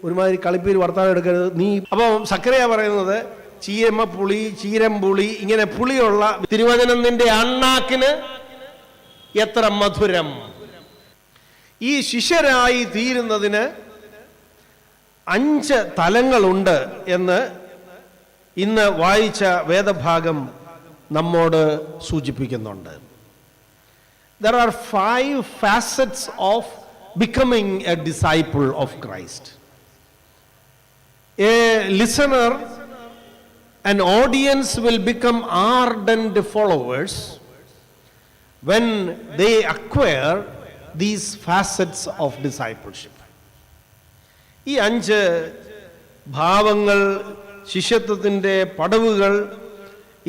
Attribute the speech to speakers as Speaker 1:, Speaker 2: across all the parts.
Speaker 1: ഒരുമാതിരി കളിപ്പീര് വർത്താനം എടുക്കരുത് നീ. അപ്പം സക്കറിയ പറയുന്നത് ചീരമ്മ പുളി, ചീരംപുളി, ഇങ്ങനെ പുളിയുള്ള തിരുവചനം നിന്റെ അണ്ണാക്കിന് എത്ര മധുരം. ഈ ശിഷ്യരായി തീരുന്നതിന് 5 തലങ്ങളുണ്ട് എന്ന് ഇന്ന് വായിച്ച വേദഭാഗം നമ്മോട് സൂചിപ്പിക്കുന്നുണ്ട്. There are 5 facets of becoming a disciple of Christ. A listener, an audience will become ardent followers when they acquire these facets of discipleship. ഈ 5 ഭാവങ്ങൾ, ശിഷ്യത്വത്തിൻ്റെ പടവുകൾ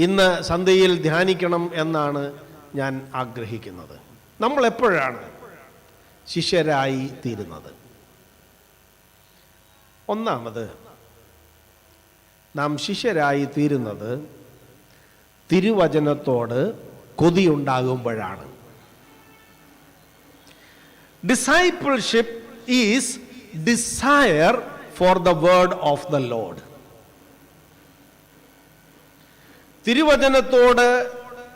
Speaker 1: ഇന്ന് സന്ധ്യയിൽ ധ്യാനിക്കണം എന്നാണ് ഞാൻ ആഗ്രഹിക്കുന്നത്. നമ്മൾ എപ്പോഴാണ് ശിഷ്യരായി തീരുന്നത്? ഒന്നാമത്, നാം ശിഷ്യരായി തീരുന്നത് തിരുവചനത്തോട് കൊതിയുണ്ടാകുമ്പോഴാണ്. Discipleship is desire for the word of the Lord. തിരുവചനത്തോട്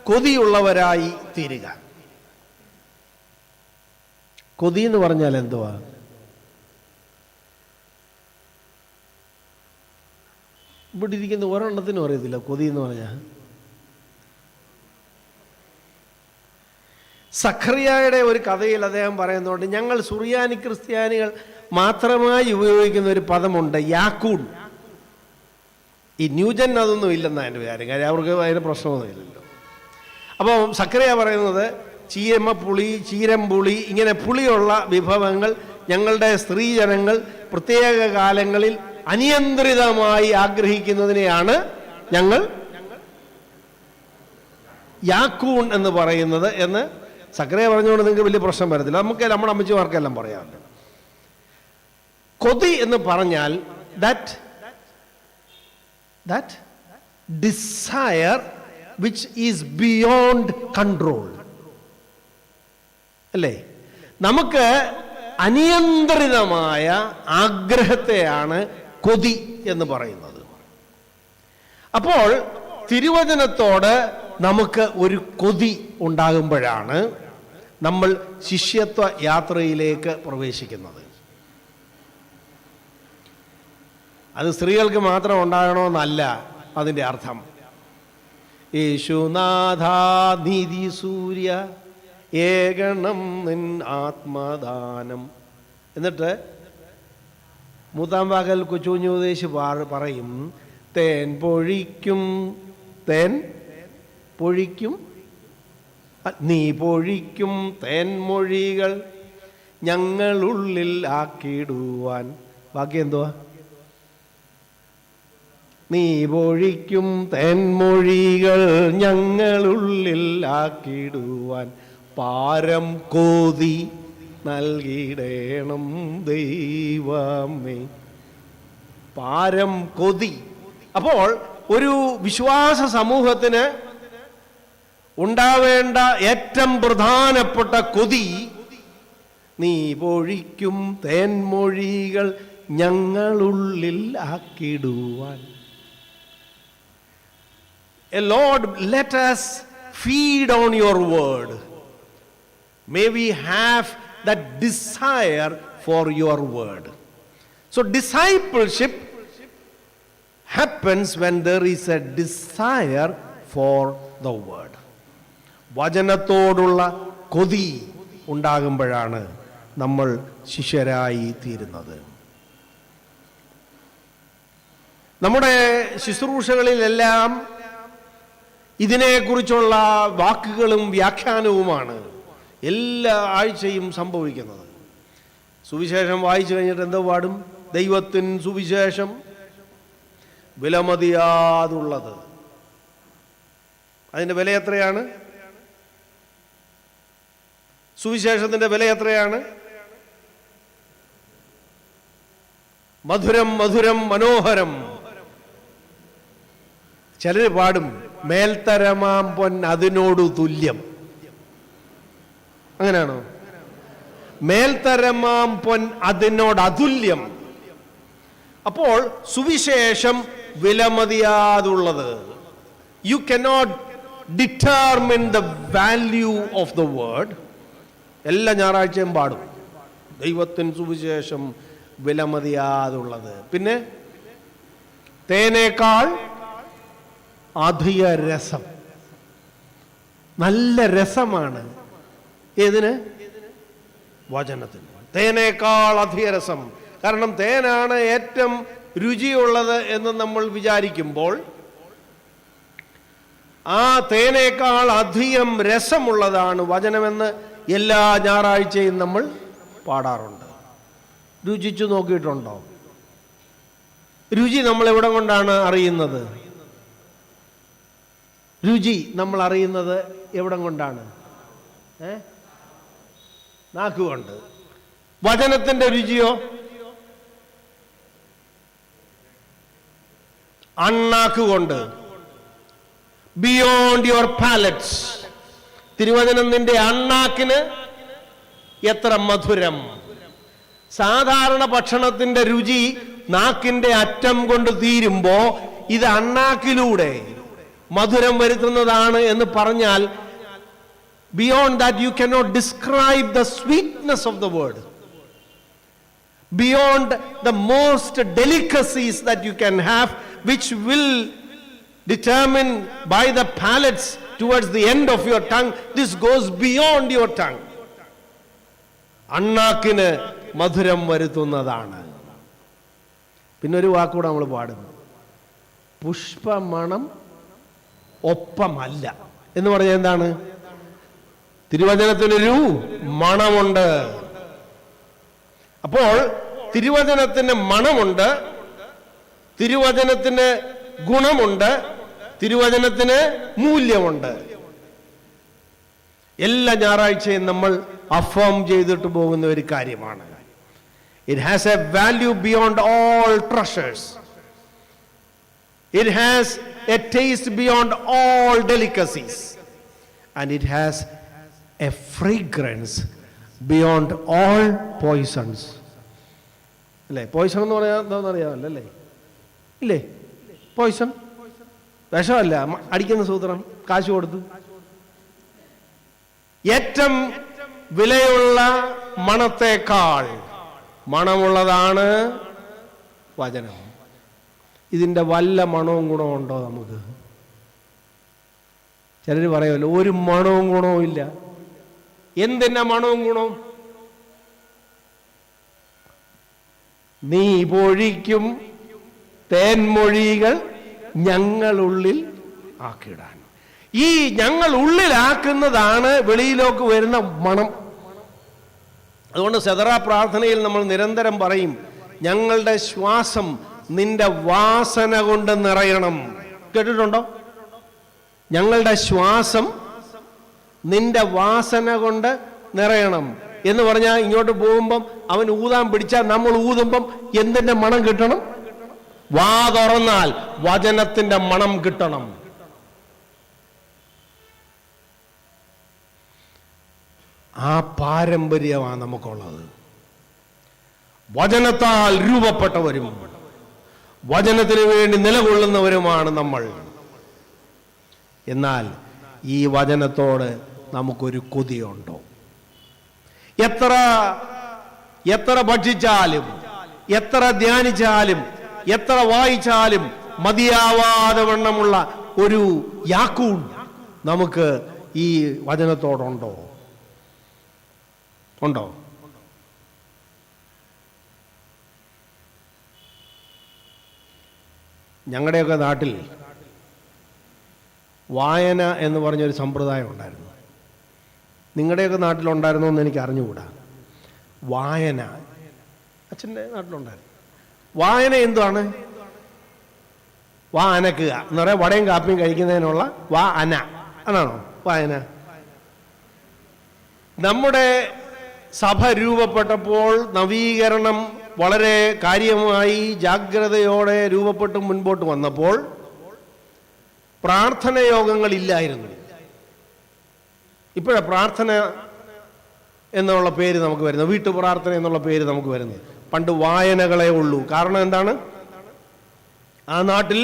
Speaker 1: കൊതിയുള്ളവരായി തീരുക. കൊതി എന്ന് പറഞ്ഞാൽ എന്തുവാ? ഇവിടെ ഇരിക്കുന്ന ഒരെണ്ണത്തിനും അറിയത്തില്ല കൊതി എന്ന് പറഞ്ഞാൽ. സഖറിയായുടെ ഒരു കഥയിൽ അദ്ദേഹം പറയുന്നുണ്ട്, ഞങ്ങൾ സുറിയാനി ക്രിസ്ത്യാനികൾ മാത്രമായി ഉപയോഗിക്കുന്ന ഒരു പദമുണ്ട്, യാക്കൂൺ. ഈ ന്യൂജൻ അതൊന്നും ഇല്ലെന്നാണ് എൻ്റെ വിചാരം, കാര്യം അവർക്ക് അതിന് പ്രശ്നമൊന്നുമില്ലല്ലോ. അപ്പോൾ സക്കറിയ പറയുന്നത് ചീരമ്മ പുളി, ചീരംപുളി, ഇങ്ങനെ പുളിയുള്ള വിഭവങ്ങൾ ഞങ്ങളുടെ സ്ത്രീജനങ്ങൾ പ്രത്യേക കാലങ്ങളിൽ അനിയന്ത്രിതമായി ആഗ്രഹിക്കുന്നതിനെയാണ് ഞങ്ങൾ യാക്കൂൺ എന്ന് പറയുന്നത് എന്ന് സക്കറിയ പറഞ്ഞുകൊണ്ട് നിങ്ങൾക്ക് വലിയ പ്രശ്നം വരത്തില്ല. നമുക്ക് നമ്മുടെ അമ്മച്ചിമാർക്കെല്ലാം പറയാമല്ലോ. കൊതി എന്ന് പറഞ്ഞാൽ that desire which is beyond control. അല്ലേ? നമുക്ക് അനിയന്ത്രിതമായ ആഗ്രഹത്തെയാണ് കൊതി എന്ന് പറയുന്നത്. അപ്പോൾ തിരുവചനത്തോട് നമുക്ക് ഒരു കൊതി ഉണ്ടാകുമ്പോഴാണ് നമ്മൾ ശിഷ്യത്വ യാത്രയിലേക്ക് പ്രവേശിക്കുന്നത്. അത് സ്ത്രീകൾക്ക് മാത്രം ഉണ്ടാകണമെന്നല്ല അതിൻ്റെ അർത്ഥം. യേശുനാഥാ നീതി സൂര്യ ഏകണം നിൻ ആത്മദാനം. എന്നിട്ട് മൂത്താമ്പാകൽ കൊച്ചുകുഞ്ഞുദേശി പറയും, തേൻ പൊഴിക്കും നീ പൊഴിക്കും തേൻമൊഴികൾ ഞങ്ങളുള്ളിൽ ആക്കിടുവാൻ. ബാക്കി എന്തുവാ? നീ പൊഴിക്കും തേൻമൊഴികൾ ഞങ്ങളുള്ളിൽ ആക്കിടുവാൻ പാരം കോതി നൽകിടേണം ദൈവമേ. പാരം കൊതി. അപ്പോൾ ഒരു വിശ്വാസ സമൂഹത്തിന് ഉണ്ടാവേണ്ട ഏറ്റവും പ്രധാനപ്പെട്ട കൊതി, നീ പൊഴിക്കും തേൻമൊഴികൾ ഞങ്ങളുള്ളിൽ ആക്കിടുവാൻ. Lord, let us feed on your word. May we have that desire for your word. So discipleship happens when there is a desire for the word. വചനത്തോടുള്ള കൊതി ഉണ്ടാകുമ്പോഴാണ് നമ്മൾ ശിഷ്യരായി തീരുന്നത്. നമ്മുടെ ശുശ്രൂഷകളിലെല്ലാം ഇതിനെക്കുറിച്ചുള്ള വാക്കുകളും വ്യാഖ്യാനവുമാണ് എല്ലാ ആഴ്ചയും സംഭവിക്കുന്നത്. സുവിശേഷം വായിച്ചു കഴിഞ്ഞിട്ട് എന്തോ പാടും? ദൈവത്തിൻ സുവിശേഷം വിലമതിയാതുള്ളത്. അതിൻ്റെ വില എത്രയാണ്? സുവിശേഷത്തിൻ്റെ വില എത്രയാണ്? മധുരം മധുരം മനോഹരം. ചിലർ പാടും, മേൽത്തരമാം പൊൻ അതിനോടു തുല്യം. അങ്ങനെയാണോ? മേൽത്തരമാം പൊൻ അതിനോട് അതുല്യം. അപ്പോൾ സുവിശേഷം വിലമതിയാതുള്ളത്. You cannot determine the value of the word. എല്ലാ ഞായറാഴ്ചയും പാടും ദൈവത്തിൻ സുവിശേഷം വിലമതിയാതുള്ളത്. പിന്നെ തേനേക്കാൾ അധിക രസം. നല്ല രസമാണ് ഏതിന്? വചനത്തിന്. തേനേക്കാൾ അധിക രസം. കാരണം തേനാണ് ഏറ്റവും രുചിയുള്ളത് എന്ന് നമ്മൾ വിചാരിക്കുമ്പോൾ ആ തേനേക്കാൾ അധികം രസമുള്ളതാണ് വചനമെന്ന് എല്ലാ ഞായറാഴ്ചയും നമ്മൾ പാടാറുണ്ട്. രുചിച്ചു നോക്കിയിട്ടുണ്ടോ? രുചി നമ്മൾ എവിടെ കൊണ്ടാണ് അറിയുന്നത്? രുചി നമ്മൾ അറിയുന്നത് എവിടെ കൊണ്ടാണ്? നാക്കുകൊണ്ട്. വചനത്തിന്റെ രുചിയോ? അണ്ണാക്കുകൊണ്ട്. Beyond your palates. തിരുവചനം നിന്റെ അണ്ണാക്കിന് എത്ര മധുരം. സാധാരണ ഭക്ഷണത്തിന്റെ രുചി നാക്കിന്റെ അറ്റം കൊണ്ട് തീരുമ്പോ ഇത് അണ്ണാക്കിലൂടെ മധുരം വരുത്തുന്നതാണ് എന്ന് പറഞ്ഞാൽ beyond that you cannot describe the sweetness of the word. Beyond the most delicacies that you can have, which will determine by the palates towards the end of your tongue, this goes beyond your tongue. അണ്ണാക്കിന് മധുരം വരുത്തുന്നതാണ്. പിന്നെ ഒരു വാക്കുകൂടെ നമ്മൾ പാടുന്നു, പുഷ്പമണം ഒപ്പമല്ല എന്ന് പറഞ്ഞാൽ എന്താണ്? തിരുവചനത്തിനൊരു മണമുണ്ട്. അപ്പോൾ തിരുവചനത്തിന് മണമുണ്ട്, തിരുവചനത്തിന് ഗുണമുണ്ട്, തിരുവചനത്തിന് മൂല്യമുണ്ട്. എല്ലാ ഞായറാഴ്ചയും നമ്മൾ അഫേം ചെയ്തിട്ട് പോകുന്ന ഒരു കാര്യമാണ്. It has a value beyond all treasures. It has a taste beyond all delicacies. And it has a fragrance beyond all poisons. അല്ലേ? പോയിസൺ എന്ന് പറയാൻ എന്താണെന്ന് അറിയാമല്ലോ അല്ലേ? ഇല്ലേ? പോയിസൺ വിഷമല്ല, അടിക്കുന്ന സൂത്രം, കാശ് കൊടുത്തു. ഏറ്റവും വിലയുള്ള മണത്തേക്കാൾ മണമുള്ളതാണ് വചനം. ഇതിൻ്റെ വല്ല മണവും ഗുണവും ഉണ്ടോ നമുക്ക്? ചിലർ പറയുമല്ലോ ഒരു മണവും ഗുണവും ഇല്ല. എന്തിനാ മണവും ഗുണവും? നീ പൊഴിക്കും തേൻമൊഴികൾ ഞങ്ങളുള്ളിൽ ആക്കിയിടാൻ. ഈ ഞങ്ങൾ ഉള്ളിലാക്കുന്നതാണ് വെളിയിലേക്ക് വരുന്ന മണം. അതുകൊണ്ട് സെദറ പ്രാർത്ഥനയിൽ നമ്മൾ നിരന്തരം പറയും, ഞങ്ങളുടെ ശ്വാസം നിന്റെ വാസന കൊണ്ട് നിറയണം. കേട്ടിട്ടുണ്ടോ? ഞങ്ങളുടെ ശ്വാസം നിന്റെ വാസന കൊണ്ട് നിറയണം എന്ന് പറഞ്ഞാൽ ഇങ്ങോട്ട് പോകുമ്പം അവൻ ഊതാൻ പിടിച്ചാൽ നമ്മൾ ഊതുമ്പം എന്തിന്റെ മണം കിട്ടണം? വാ തുറന്നാൽ വചനത്തിന്റെ മണം കിട്ടണം. ആ പാരമ്പര്യമാണ് നമുക്കുള്ളത്. വചനത്താൽ രൂപപ്പെട്ടവരും വചനത്തിന് വേണ്ടി നിലകൊള്ളുന്നവരുമാണ് നമ്മൾ. എന്നാൽ ഈ വചനത്തോട് നമുക്കൊരു കൊതിയുണ്ടോ? എത്ര ഭക്ഷിച്ചാലും, എത്ര ധ്യാനിച്ചാലും, എത്ര വായിച്ചാലും മതിയാവാതെ വണ്ണമുള്ള ഒരു യാക്കൂൺ നമുക്ക് ഈ വചനത്തോടുണ്ടോ? ഉണ്ടോ? ഞങ്ങളുടെയൊക്കെ നാട്ടിൽ വായന എന്ന് പറഞ്ഞൊരു സമ്പ്രദായം ഉണ്ടായിരുന്നു. നിങ്ങളുടെയൊക്കെ നാട്ടിലുണ്ടായിരുന്നോ എന്ന് എനിക്ക് അറിഞ്ഞുകൂടാ. വായന അച്ഛൻ്റെ നാട്ടിലുണ്ടായിരുന്നു. വായന എന്താണ്? വാ അനക്കുക എന്ന് പറയാം. വടയും കാപ്പിയും കഴിക്കുന്നതിനുള്ള വാ അന, അതാണോ വായന? നമ്മുടെ സഭ രൂപപ്പെട്ടപ്പോൾ നവീകരണം വളരെ കാര്യമായി ജാഗ്രതയോടെ രൂപപ്പെട്ട് മുൻപോട്ട് വന്നപ്പോൾ പ്രാർത്ഥന യോഗങ്ങളില്ലായിരുന്നു. ഇപ്പോഴാണ് പ്രാർത്ഥന എന്നുള്ള പേര് നമുക്ക് വരുന്നത്, വീട്ടു പ്രാർത്ഥന എന്നുള്ള പേര് നമുക്ക് വരുന്നത്. പണ്ട് വായനകളെ ഉള്ളൂ. കാരണം എന്താണ്? ആ നാട്ടിൽ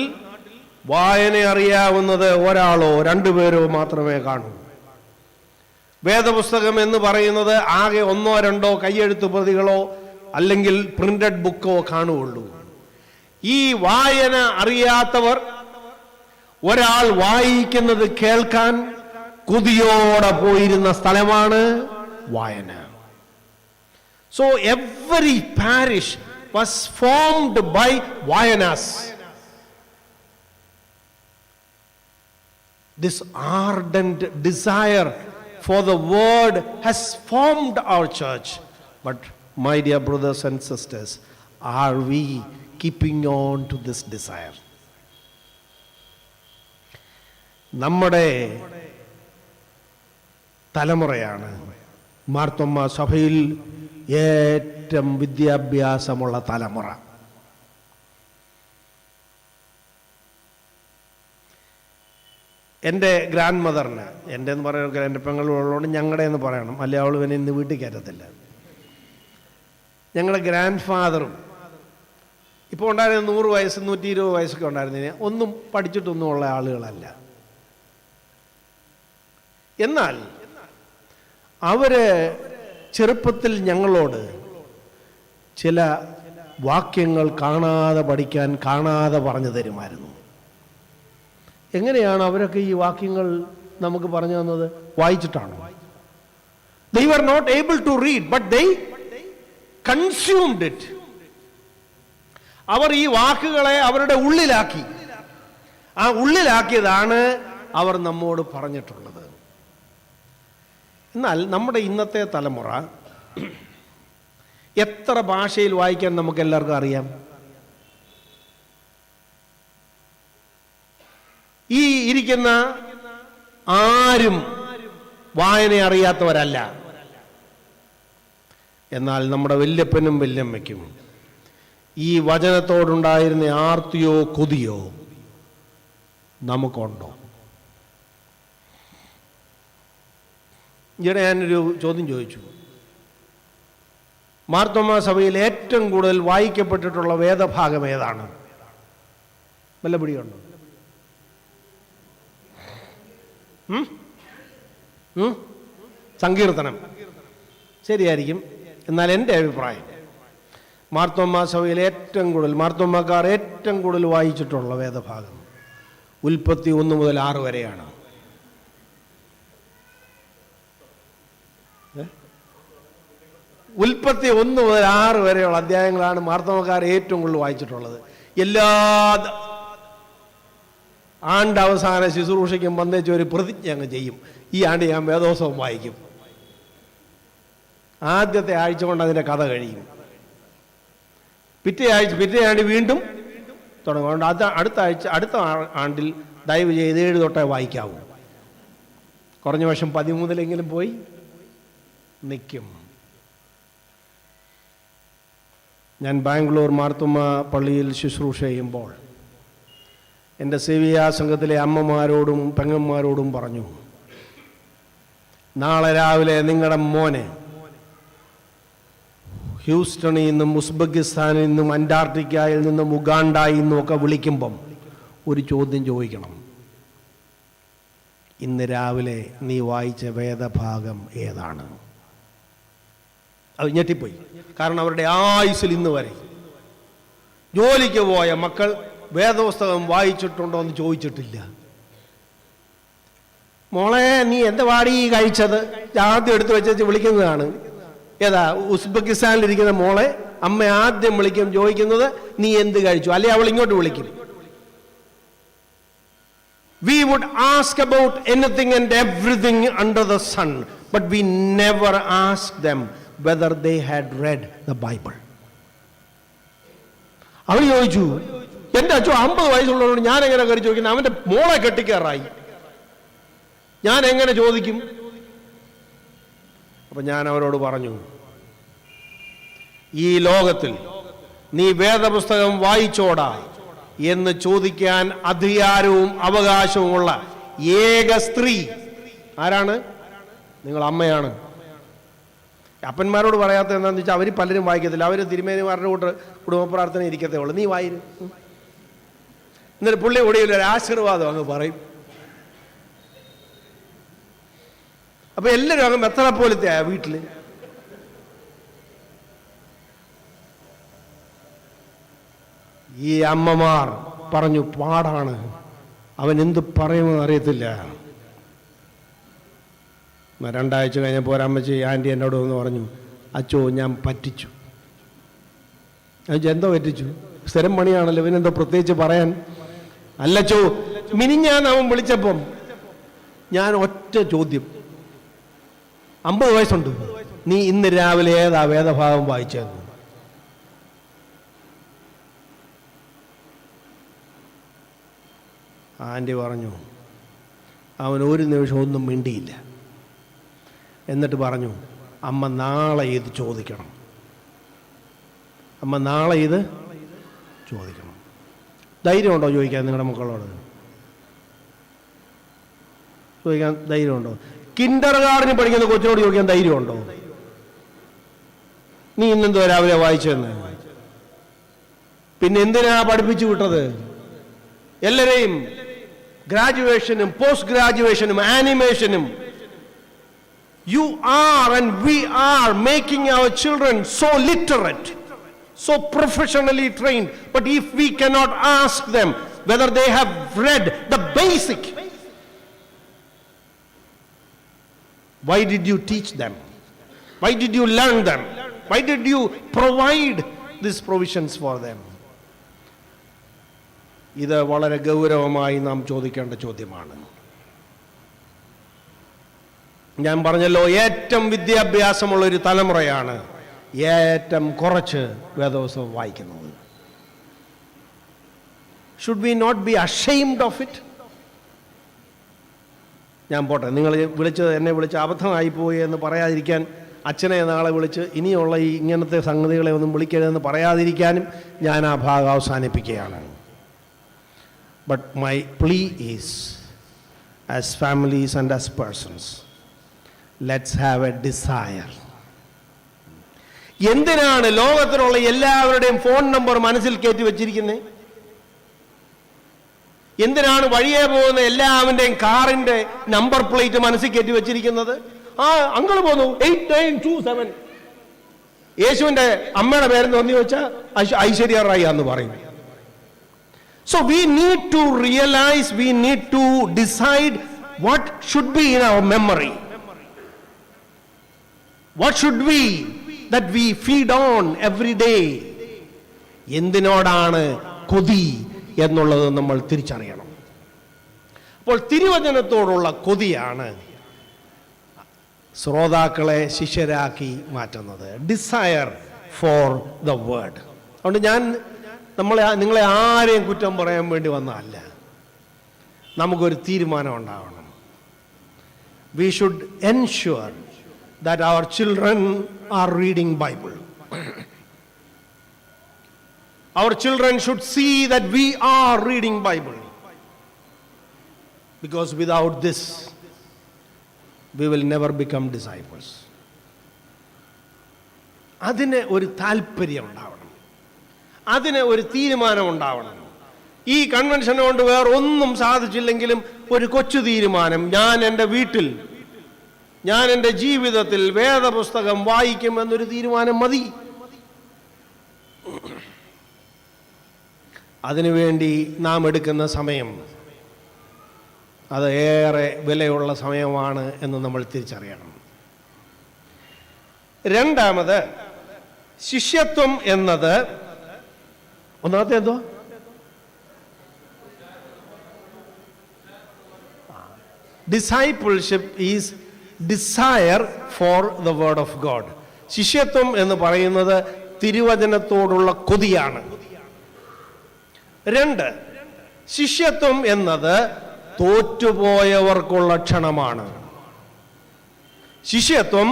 Speaker 1: വായന അറിയാവുന്നത് ഒരാളോ രണ്ടുപേരോ മാത്രമേ കാണൂ. വേദപുസ്തകം എന്ന് പറയുന്നത് ആകെ ഒന്നോ രണ്ടോ കയ്യെഴുത്ത് പ്രതികളോ അല്ലെങ്കിൽ പ്രിന്റഡ് ബുക്കോ കാണുകയുള്ളൂ. ഈ വായന അറിയാത്തവർ ഒരാൾ വായിക്കുന്നത് കേൾക്കാൻ കൊതിയോടെ പോയിരുന്ന സ്ഥലമാണ് വായന. So every parish was formed by വായനാസ്. This ardent desire for the word has formed our church. But my dear brothers and sisters, are we keeping on to this desire? നമ്മുടെ തലമുറയാണ് മാർത്തോമ്മ സഭയിൽ ഏറ്റവും വിദ്യാഭ്യാസമുള്ള തലമുറ. എൻ്റെ ഗ്രാൻഡ് മദറിന്, എൻ്റെ എന്ന് പറയുന്നത് എൻ്റെ പെങ്ങളുള്ളതുകൊണ്ട് ഞങ്ങളുടെ എന്ന് പറയണം, അല്ലെ അവൾ പിന്നെ ഇന്ന് വീട്ടിൽ കയറ്റത്തില്ല. ഞങ്ങളുടെ ഗ്രാൻഡ് ഫാദറും ഇപ്പോൾ ഉണ്ടായിരുന്ന 100 വയസ്സ് 120 വയസ്സൊക്കെ ഉണ്ടായിരുന്നതിന് ഒന്നും പഠിച്ചിട്ടൊന്നും ഉള്ള ആളുകളല്ല. എന്നാൽ അവര് ചെറുപ്പത്തിൽ ഞങ്ങളോട് ചില വാക്യങ്ങൾ കാണാതെ പഠിക്കാൻ കാണാതെ പറഞ്ഞു തരുമായിരുന്നു. എങ്ങനെയാണ് അവരൊക്കെ ഈ വാക്യങ്ങൾ നമുക്ക് പറഞ്ഞു തന്നത്? വായിച്ചിട്ടാണ്. They were not able to read, but they consumed it. അവർ ഈ വാക്കുകളെ അവരുടെ ഉള്ളിലാക്കി. ആ ഉള്ളിലാക്കിയതാണ് അവർ നമ്മോട് പറഞ്ഞിട്ടുള്ളത്. എന്നാൽ നമ്മുടെ ഇന്നത്തെ തലമുറ എത്ര ഭാഷയിൽ വായിക്കാൻ നമുക്ക് എല്ലാവർക്കും അറിയാം? ഈ ഇരിക്കുന്ന ആരും വായന അറിയാത്തവരല്ല. എന്നാൽ നമ്മുടെ വല്യപ്പനും വല്യമ്മയ്ക്കും ഈ വചനത്തോടുണ്ടായിരുന്ന ആർത്തിയോ കൊതിയോ നമുക്കുണ്ടോ? ഈയിടെ ഞാനൊരു ചോദ്യം ചോദിച്ചു. മാർത്തോമാ സഭയിൽ ഏറ്റവും കൂടുതൽ വായിക്കപ്പെട്ടിട്ടുള്ള വേദഭാഗം ഏതാണ്? വല്ല പിടിയുണ്ടോ? സങ്കീർത്തനം ശരിയായിരിക്കും. എന്നാൽ എൻ്റെ അഭിപ്രായം മാർത്തോമാ സഭയിൽ ഏറ്റവും കൂടുതൽ മാർത്തോമാക്കാർ ഏറ്റവും കൂടുതൽ വായിച്ചിട്ടുള്ള വേദഭാഗം ഉൽപ്പത്തി 1 മുതൽ 6 വരെയാണ്. ഉൽപ്പത്തി 1 മുതൽ 6 വരെയുള്ള അധ്യായങ്ങളാണ് മാർത്തോമാക്കാർ ഏറ്റവും കൂടുതൽ വായിച്ചിട്ടുള്ളത്. എല്ലാ ആണ്ട് അവസാന ശുശ്രൂഷയ്ക്കും വന്നേച്ച് ഒരു പ്രതിജ്ഞ അങ്ങ് ചെയ്യും, ഈ ആണ്ട് ഞാൻ വേദോത്സവം വായിക്കും. ആദ്യത്തെ ആഴ്ച കൊണ്ട് അതിൻ്റെ കഥ കഴിയും. പിറ്റേ ആണ്ട് വീണ്ടും തുടങ്ങും. അതുകൊണ്ട് അടുത്ത ആണ്ടിൽ ദയവ് ചെയ്ത് 7 തൊട്ടേ വായിക്കാവൂ. കുറഞ്ഞ വർഷം 13 പോയി നിൽക്കും. ഞാൻ ബാംഗ്ലൂർ മാർത്തോമ്മ പള്ളിയിൽ ശുശ്രൂഷ ചെയ്യുമ്പോൾ എൻ്റെ സേവിയാ സംഘത്തിലെ അമ്മമാരോടും പെങ്ങന്മാരോടും പറഞ്ഞു, നാളെ രാവിലെ നിങ്ങളുടെ മോനെ ഹ്യൂസ്റ്റണിൽ നിന്നും ഉസ്ബെക്കിസ്ഥാനിൽ നിന്നും അന്റാർട്ടിക്കയിൽ നിന്നും ഉഗാണ്ടയിൽ നിന്നും ഒക്കെ വിളിക്കുമ്പം ഒരു ചോദ്യം ചോദിക്കണം. ഇന്ന് രാവിലെ നീ വായിച്ച വേദഭാഗം ഏതാണ്? അത് ഞെട്ടിപ്പോയി. കാരണം അവരുടെ ആയുസ്സിൽ ഇന്ന് വരെ ജോലിക്ക് പോയ മക്കൾ വേദപുസ്തകം വായിച്ചിട്ടുണ്ടോ എന്ന് ചോദിച്ചിട്ടില്ല. മോളെ നീ എന്താ വാടി കഴിച്ചത്? ആദ്യം എടുത്തു വെച്ച് വിളിക്കുന്നതാണ്. ഏതാ? ഉസ്ബെക്കിസ്ഥാനിലിരിക്കുന്ന മോളെ അമ്മ ആദ്യം വിളിക്കും, ചോദിക്കുന്നത് നീ എന്ത് കഴിച്ചു, അല്ലെ അവൾ ഇങ്ങോട്ട് വിളിക്കും. We would ask about anything and everything under the sun, but we never asked them whether they had read the Bible. അവൻ ചോദിച്ചു, എൻ്റെ അച്ഛൻ 50 വയസ്സുള്ളവരോട് ഞാൻ എങ്ങനെ കയറി ചോദിക്കുന്നത്? അവൻ്റെ മോളെ കെട്ടിക്കാറായി, ഞാൻ എങ്ങനെ ചോദിക്കും? അപ്പൊ ഞാൻ അവരോട് പറഞ്ഞു, ഈ ലോകത്തിൽ നീ വേദപുസ്തകം വായിച്ചോടാ എന്ന് ചോദിക്കാൻ അധികാരവും അവകാശവുമുള്ള ഏക സ്ത്രീ ആരാണ്? നിങ്ങൾ അമ്മയാണ്. അപ്പന്മാരോട് പറയാത്ത എന്താണെന്ന് വെച്ചാൽ അവർ പലരും വായിക്കത്തില്ല. അവർ തിരുമേനിമാരുടെ കൂട്ട് കുടുംബ പ്രാർത്ഥന ഇരിക്കത്തേ ഉള്ളൂ. നീ വായിരു. എന്നിട്ട് പുള്ളി ഒടിയിൽ ഒരു ആശീർവാദം അങ്ങ് പറയും. അപ്പൊ എല്ലാവരും അങ്ങ് മെത്ര പോലത്തെ ആ വീട്ടില്. ഈ അമ്മമാർ പറഞ്ഞു, പാടാണ്, അവൻ എന്ത് പറയുമെന്ന് അറിയത്തില്ല. 2 ആഴ്ച കഴിഞ്ഞപ്പോൾ ഒരമ്മച്ചി ആൻറ്റി എന്നോട് വന്ന് പറഞ്ഞു, അച്ചോ ഞാൻ പറ്റിച്ചു. എന്തോ പറ്റിച്ചു? സ്ഥിരം പണിയാണല്ലോ, ഇവനെന്തോ പ്രത്യേകിച്ച് പറയാൻ. അല്ലച്ചോ, മിനിഞ്ഞാന്ന് അവൻ വിളിച്ചപ്പം ഞാൻ ഒറ്റ ചോദ്യം, 50 വയസ്സുണ്ട്, നീ ഇന്ന് രാവിലെ ഏതാ വേദഭാഗം വായിച്ചതെന്ന്. ആൻറ്റി പറഞ്ഞു, അവൻ ഒരു നിമിഷം ഒന്നും മിണ്ടിയില്ല. എന്നിട്ട് പറഞ്ഞു, അമ്മ നാളെ ഇത് ചോദിക്കണം, അമ്മ നാളെ ഇത് ചോദിക്കണം. ധൈര്യമുണ്ടോ ചോദിക്കാൻ നിങ്ങളുടെ മക്കളോട്? ചോദിക്കാൻ ധൈര്യമുണ്ടോ? കിൻഡർ ഗാർഡനിൽ പഠിക്കുന്ന കൊച്ചിനോട് ചോദിക്കാൻ ധൈര്യമുണ്ടോ? നീ ഇന്നെന്തോ രാവിലെ വായിച്ചെന്ന്? പിന്നെ എന്തിനാ പഠിപ്പിച്ചു വിട്ടത്? എല്ലാരെയും ഗ്രാജുവേഷനും post ഗ്രാജുവേഷനും ആനിമേഷനും. You are and we are making our children so literate, so professionally trained. But if we cannot ask them whether they have read the basic, why did you teach them? Why did you learn them? Why did you provide these provisions for them? ഇത് വളരെ ഗൗരവമായി നാം ചോദിക്കേണ്ട ചോദ്യമാണ്. ഞാൻ പറഞ്ഞല്ലോ, ഏറ്റവും വിദ്യാഭ്യാസമുള്ള ഒരു തലമുറയാണ് ഏറ്റവും കുറച്ച് വേദപുസ്തകം വായിക്കുന്നത്. Should we not be ashamed of it? ഞാൻ പോട്ടെ, നിങ്ങൾ എന്നെ വിളിച്ച് അബദ്ധമായിപ്പോയി എന്ന് പറയാതിരിക്കാൻ, അച്ഛനെ നാളെ വിളിച്ച് ഇനിയുള്ള ഈ ഇങ്ങനത്തെ സംഗതികളെ ഒന്നും വിളിക്കരുതെന്ന് പറയാതിരിക്കാനും ഞാൻ ആ ഭാഗം അവസാനിപ്പിക്കുകയാണ്. But my plea is, as families and as persons, let's have a desire. എന്തിനാണ് ലോകത്തിലുള്ള എല്ലാവരുടെയും ഫോൺ നമ്പർ മനസ്സിൽ കയറ്റി വെച്ചിരിക്കുന്നത്? എന്തിനാണ് വഴിയെ പോകുന്ന എല്ലാവരുടെയും കാറിന്റെ നമ്പർ പ്ലേറ്റ് മനസ്സിൽ കയറ്റി വെച്ചിരിക്കുന്നത്? ആ അങ്കിൾ പോന്നു 8927, യേശുവിന്റെ അമ്മയുടെ പേരെന്ന് പറഞ്ഞു വെച്ചാൽ ഐശ്വര്യ റായി എന്ന് പറയും. So we need to realize, we need to decide what should be in our memory. What should we that we feed on every day? എന്തിനോടാണ് കൊതി എന്നുള്ളത് നമ്മൾ തിരിച്ചറിയണം. അപ്പോൾ തിരുവചനത്തോടുള്ള കൊതിയാണ് ശ്രോതാക്കളെ ശിഷ്യരാക്കി മാറ്റുന്നത്. Desire for the word. അതുകൊണ്ട് ഞാൻ നിങ്ങളെ ആരെയും കുറ്റം പറയാൻ വേണ്ടി വന്നതല്ല. നമുക്കൊരു തീരുമാനം ഉണ്ടാവണം. We should ensure that our children are reading Bible. Our children should see that we are reading Bible. Because without this, we will never become disciples. അതിന് ഒരു താല്പര്യം ഉണ്ടാവണം, അതിന് ഒരു തീരുമാനം ഉണ്ടാവണം. ഈ കൺവെൻഷൻ കൊണ്ട് വേറെ ഒന്നും സാധിച്ചില്ലെങ്കിലും ഒരു കൊച്ചു തീരുമാനം, ഞാൻ എൻ്റെ വീട്ടിൽ, ഞാൻ എൻ്റെ ജീവിതത്തിൽ വേദപുസ്തകം വായിക്കും എന്നൊരു തീരുമാനം മതി. അതിനുവേണ്ടി നാം എടുക്കുന്ന സമയം അത് ഏറെ വിലയുള്ള സമയമാണ് എന്ന് നമ്മൾ തിരിച്ചറിയണം. രണ്ടാമത്, ശിഷ്യത്വം എന്നത്, ഒന്നാമത്തെ എന്തോ discipleship is desire for the word of God. ശിഷ്യത്വം എന്ന് പറയുന്നത് തിരുവചനത്തോടുള്ള കൊതിയാണ്. 2, ശിഷ്യത്വം എന്നത് തോറ്റുപോയവർക്കുള്ള ക്ഷണമാണ്. ശിഷ്യത്വം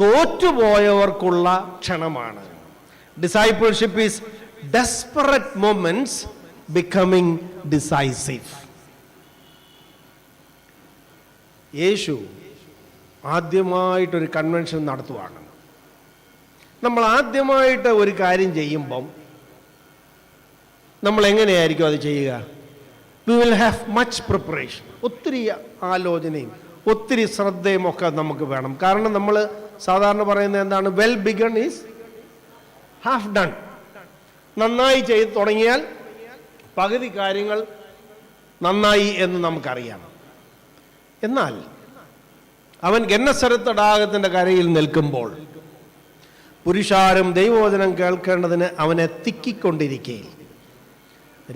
Speaker 1: തോറ്റുപോയവർക്കുള്ള ക്ഷണമാണ്. Discipleship is desperate moments becoming decisive. യേശു ആദ്യമായിട്ടൊരു കൺവെൻഷൻ നടത്തുവാണ്. നമ്മൾ ആദ്യമായിട്ട് ഒരു കാര്യം ചെയ്യുമ്പം നമ്മൾ എങ്ങനെയായിരിക്കും അത് ചെയ്യുക? We will have much preparation. ഒത്തിരി ആലോചനയും ഒത്തിരി ശ്രദ്ധയും ഒക്കെ നമുക്ക് വേണം. കാരണം നമ്മൾ സാധാരണ പറയുന്നത് എന്താണ്? Well begun is half done. നന്നായി ചെയ്ത് തുടങ്ങിയാൽ പകുതി കാര്യങ്ങൾ നന്നായി എന്ന് നമുക്കറിയാം. എന്നാൽ അവൻ ഗന്നസരത്ത് തടാകത്തിൻ്റെ കരയിൽ നിൽക്കുമ്പോൾ പുരുഷാരം ദൈവവചനം കേൾക്കേണ്ടതിന് അവനെ തിക്കിക്കൊണ്ടിരിക്കെ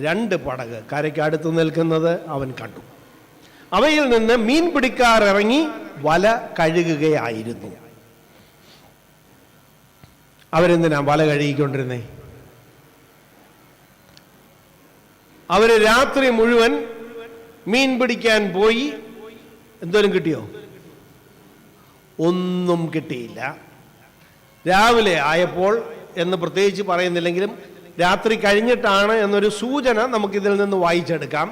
Speaker 1: 2 പടക് കരയ്ക്ക് അടുത്ത് നിൽക്കുന്നത് അവൻ കണ്ടു. അവയിൽ നിന്ന് മീൻ പിടിക്കാർ ഇറങ്ങി വല കഴുകുകയായിരുന്നു. അവരെന്തിനാ വല കഴുകിക്കൊണ്ടിരുന്നേ? അവര് രാത്രി മുഴുവൻ മീൻ പിടിക്കാൻ പോയി. എന്തോരം കിട്ടിയോ? ഒന്നും കിട്ടിയില്ല. രാവിലെ ആയപ്പോൾ എന്ന് പ്രത്യേകിച്ച് പറയുന്നില്ലെങ്കിലും രാത്രി കഴിഞ്ഞിട്ടാണ് എന്നൊരു സൂചന നമുക്കിതിൽ നിന്ന് വായിച്ചെടുക്കാം.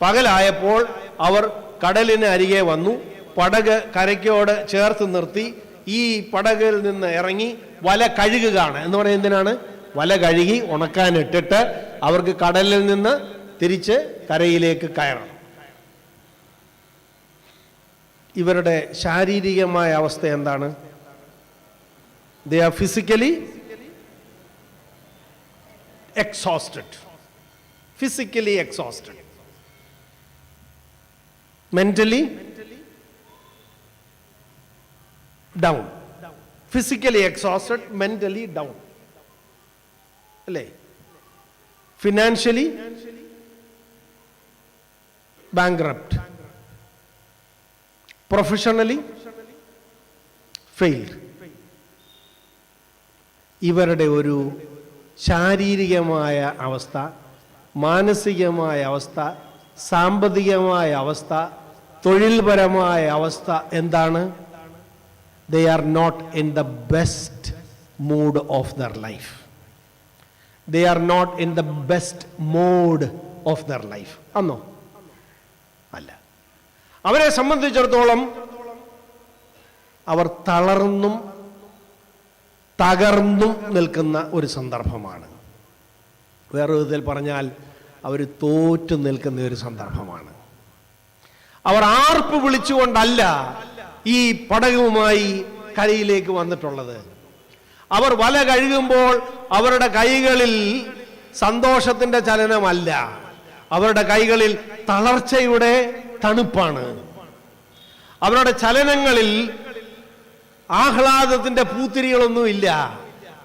Speaker 1: പകലായപ്പോൾ അവർ കടലിന് അരികെ വന്നു. പടക് കരയ്ക്കോട് ചേർത്ത് നിർത്തി ഈ പടകിൽ നിന്ന് ഇറങ്ങി വല കഴുകുകയാണ്. എന്ന് പറയുന്നത് എന്തിനാണ്? വല കഴുകി ഉണക്കാനിട്ടിട്ട് അവർക്ക് കടലിൽ നിന്ന് തിരിച്ച് കരയിലേക്ക് കയറണം. ഇവരുടെ ശാരീരികമായ അവസ്ഥ എന്താണ്? They are physically exhausted. Physically exhausted. Mentally down. Physically exhausted, mentally down അല്ലേ? Financially bankrupt, professionally failed. ഇവരുടെ ഒരു ശാരീരികമായ അവസ്ഥ, മാനസികമായ അവസ്ഥ, സാമ്പത്തികമായ അവസ്ഥ, തൊഴിൽപരമായ അവസ്ഥ എന്താണ്? They are not in the best mood of their life. They are not in the best mode of their life. അന്നോ? അല്ല. അവരെ സംബന്ധിച്ചിടത്തോളം അവർ തളർന്നും തകർന്നും നിൽക്കുന്ന ഒരു സന്ദർഭമാണ്. വേറെ വിധത്തിൽ പറഞ്ഞാൽ അവർ തോറ്റു നിൽക്കുന്ന ഒരു സന്ദർഭമാണ്. അവർ ആർപ്പ് വിളിച്ചുകൊണ്ടല്ല ഈ പടകുമായി കരയിലേക്ക് വന്നിട്ടുള്ളത്. അവർ വല കഴുകുമ്പോൾ അവരുടെ കൈകളിൽ സന്തോഷത്തിന്റെ ചലനമല്ല, അവരുടെ കൈകളിൽ തളർച്ചയുടെ തണുപ്പാണ്. അവരുടെ ചലനങ്ങളിൽ ആഹ്ലാദത്തിന്റെ പൂത്തിരികളൊന്നുമില്ല.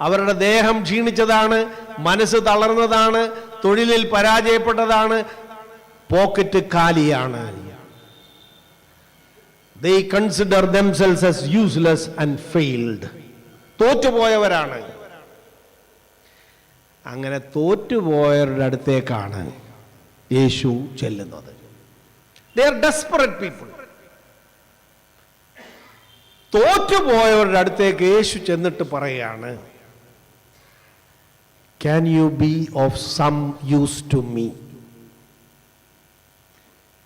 Speaker 1: അവരുടെ ദേഹം ക്ഷീണിച്ചതാണ്, മനസ്സ് തളർന്നതാണ്, തൊഴിലിൽ പരാജയപ്പെട്ടതാണ്, പോക്കറ്റ് കാലിയാണ്. They consider themselves as useless and failed. തോറ്റുപോയവരാണ്. അങ്ങനെ തോറ്റുപോയവരുടെ അടുത്തേക്കാണ് യേശു ചെല്ലുന്നത്. They are desperate people. തോറ്റുപോയവരുടെ അടുത്തേക്ക് യേശു ചെന്നിട്ട് പറയുകയാണ്, Can you be of some use to me?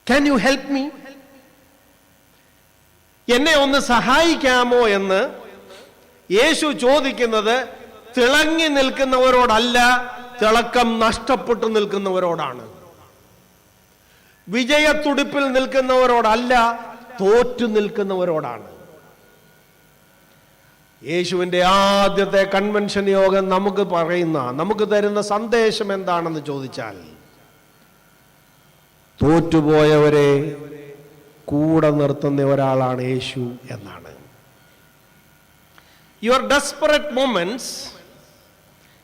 Speaker 1: Can you help me? എന്നെ ഒന്ന് സഹായിക്കാമോ എന്ന് യേശു ചോദിക്കുന്നത് തിളങ്ങി നിൽക്കുന്നവരോടല്ല, തിളക്കം നഷ്ടപ്പെട്ടു നിൽക്കുന്നവരോടാണ്. വിജയത്തുടിപ്പിൽ നിൽക്കുന്നവരോടല്ല, തോറ്റു നിൽക്കുന്നവരോടാണ്. യേശുവിൻ്റെ ആദ്യത്തെ കൺവെൻഷൻ യോഗം നമുക്ക് തരുന്ന സന്ദേശം എന്താണെന്ന് ചോദിച്ചാൽ, തോറ്റുപോയവരെ കൂടെ നിർത്തുന്ന ഒരാളാണ് യേശു എന്നാണ്. Your desperate moments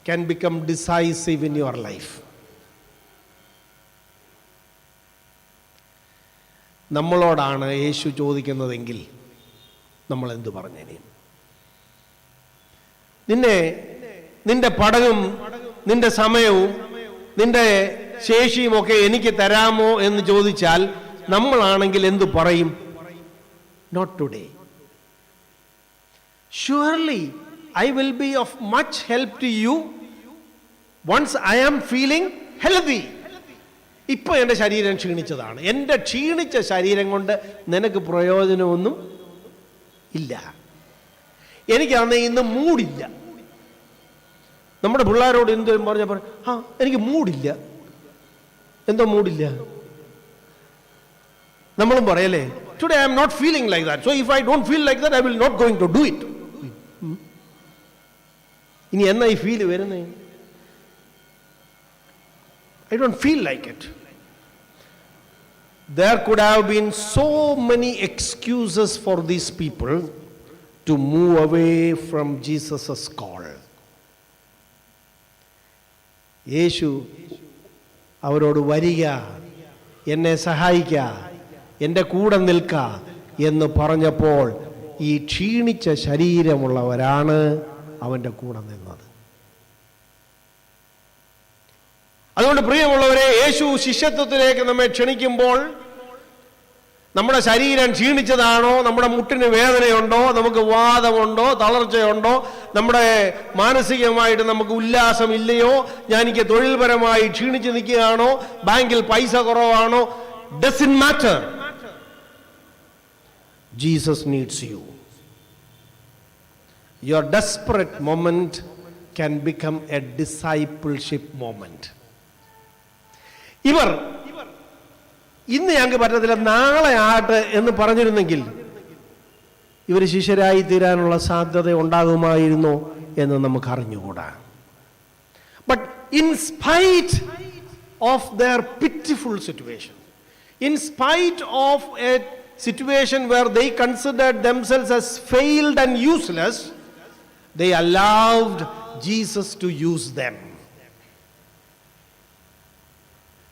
Speaker 1: can become decisive in your life. നമ്മളോടാണ് യേശു ചോദിക്കുന്നതെങ്കിൽ നമ്മൾ എന്തു പറഞ്ഞേനെ? നിന്റെ പടകും നിന്റെ സമയവും നിന്റെ ശേഷിയും ഒക്കെ എനിക്ക് തരാമോ എന്ന് ചോദിച്ചാൽ നമ്മളാണെങ്കിൽ എന്തു പറയും? Not today. Surely I will be of much help to you once I am feeling healthy. ഇപ്പൊ എൻ്റെ ശരീരം ക്ഷീണിച്ചതാണ്. എൻ്റെ ക്ഷീണിച്ച ശരീരം കൊണ്ട് നിനക്ക് പ്രയോജനമൊന്നും ഇല്ല. എനിക്കാണെങ്കിൽ ഇന്ന് മൂടില്ല. നമ്മുടെ പിള്ളേരോട് എന്തും പറഞ്ഞാൽ എനിക്ക് മൂടില്ല. എന്തോ മൂടില്ല. നമ്മളും പറയല്ലേ, today I am not feeling like that, so if I don't feel like that I will not going to do it. ഇനി എന്നാ ഈ ഫീൽ വരുന്നേ? I don't feel like it. There could have been so many excuses for these people to move away from Jesus' call. യേശു അവരോട് വരിക, എന്നെ സഹായിക്ക, എൻ്റെ കൂടെ നിൽക്ക എന്ന് പറഞ്ഞപ്പോൾ ഈ ക്ഷീണിച്ച ശരീരമുള്ളവരാണ് അവൻ്റെ കൂടെ നിന്നത്. അതുകൊണ്ട് പ്രിയമുള്ളവരെ, യേശു ശിഷ്യത്വത്തിലേക്ക് നമ്മെ ക്ഷണിക്കുമ്പോൾ നമ്മുടെ ശരീരം ക്ഷീണിച്ചതാണോ, നമ്മുടെ മുട്ടിന് വേദനയുണ്ടോ, നമുക്ക് വാദമുണ്ടോ, തളർച്ചയുണ്ടോ, നമ്മുടെ മാനസികമായിട്ട് നമുക്ക് ഉല്ലാസം ഇല്ലയോ, ഞാനിക്ക് തൊഴിൽപരമായി ക്ഷീണിച്ച് നിൽക്കുകയാണോ, ബാങ്കിൽ പൈസ കുറവാണോ, doesn't matter. Jesus needs you. Your desperate moment can become a discipleship moment. ഇവർ ഇന്ന് ഞങ്ങൾക്ക് പറ്റത്തില്ല, നാളെ ആകട്ടെ എന്ന് പറഞ്ഞിരുന്നെങ്കിൽ ഇവർ ശിഷ്യരായി തീരാനുള്ള സാധ്യത ഉണ്ടാകുമായിരുന്നോ എന്ന് നമുക്ക് അറിഞ്ഞുകൂടാ. But in spite of their pitiful situation, in spite of a situation where they considered themselves as failed and useless, they allowed Jesus to use them.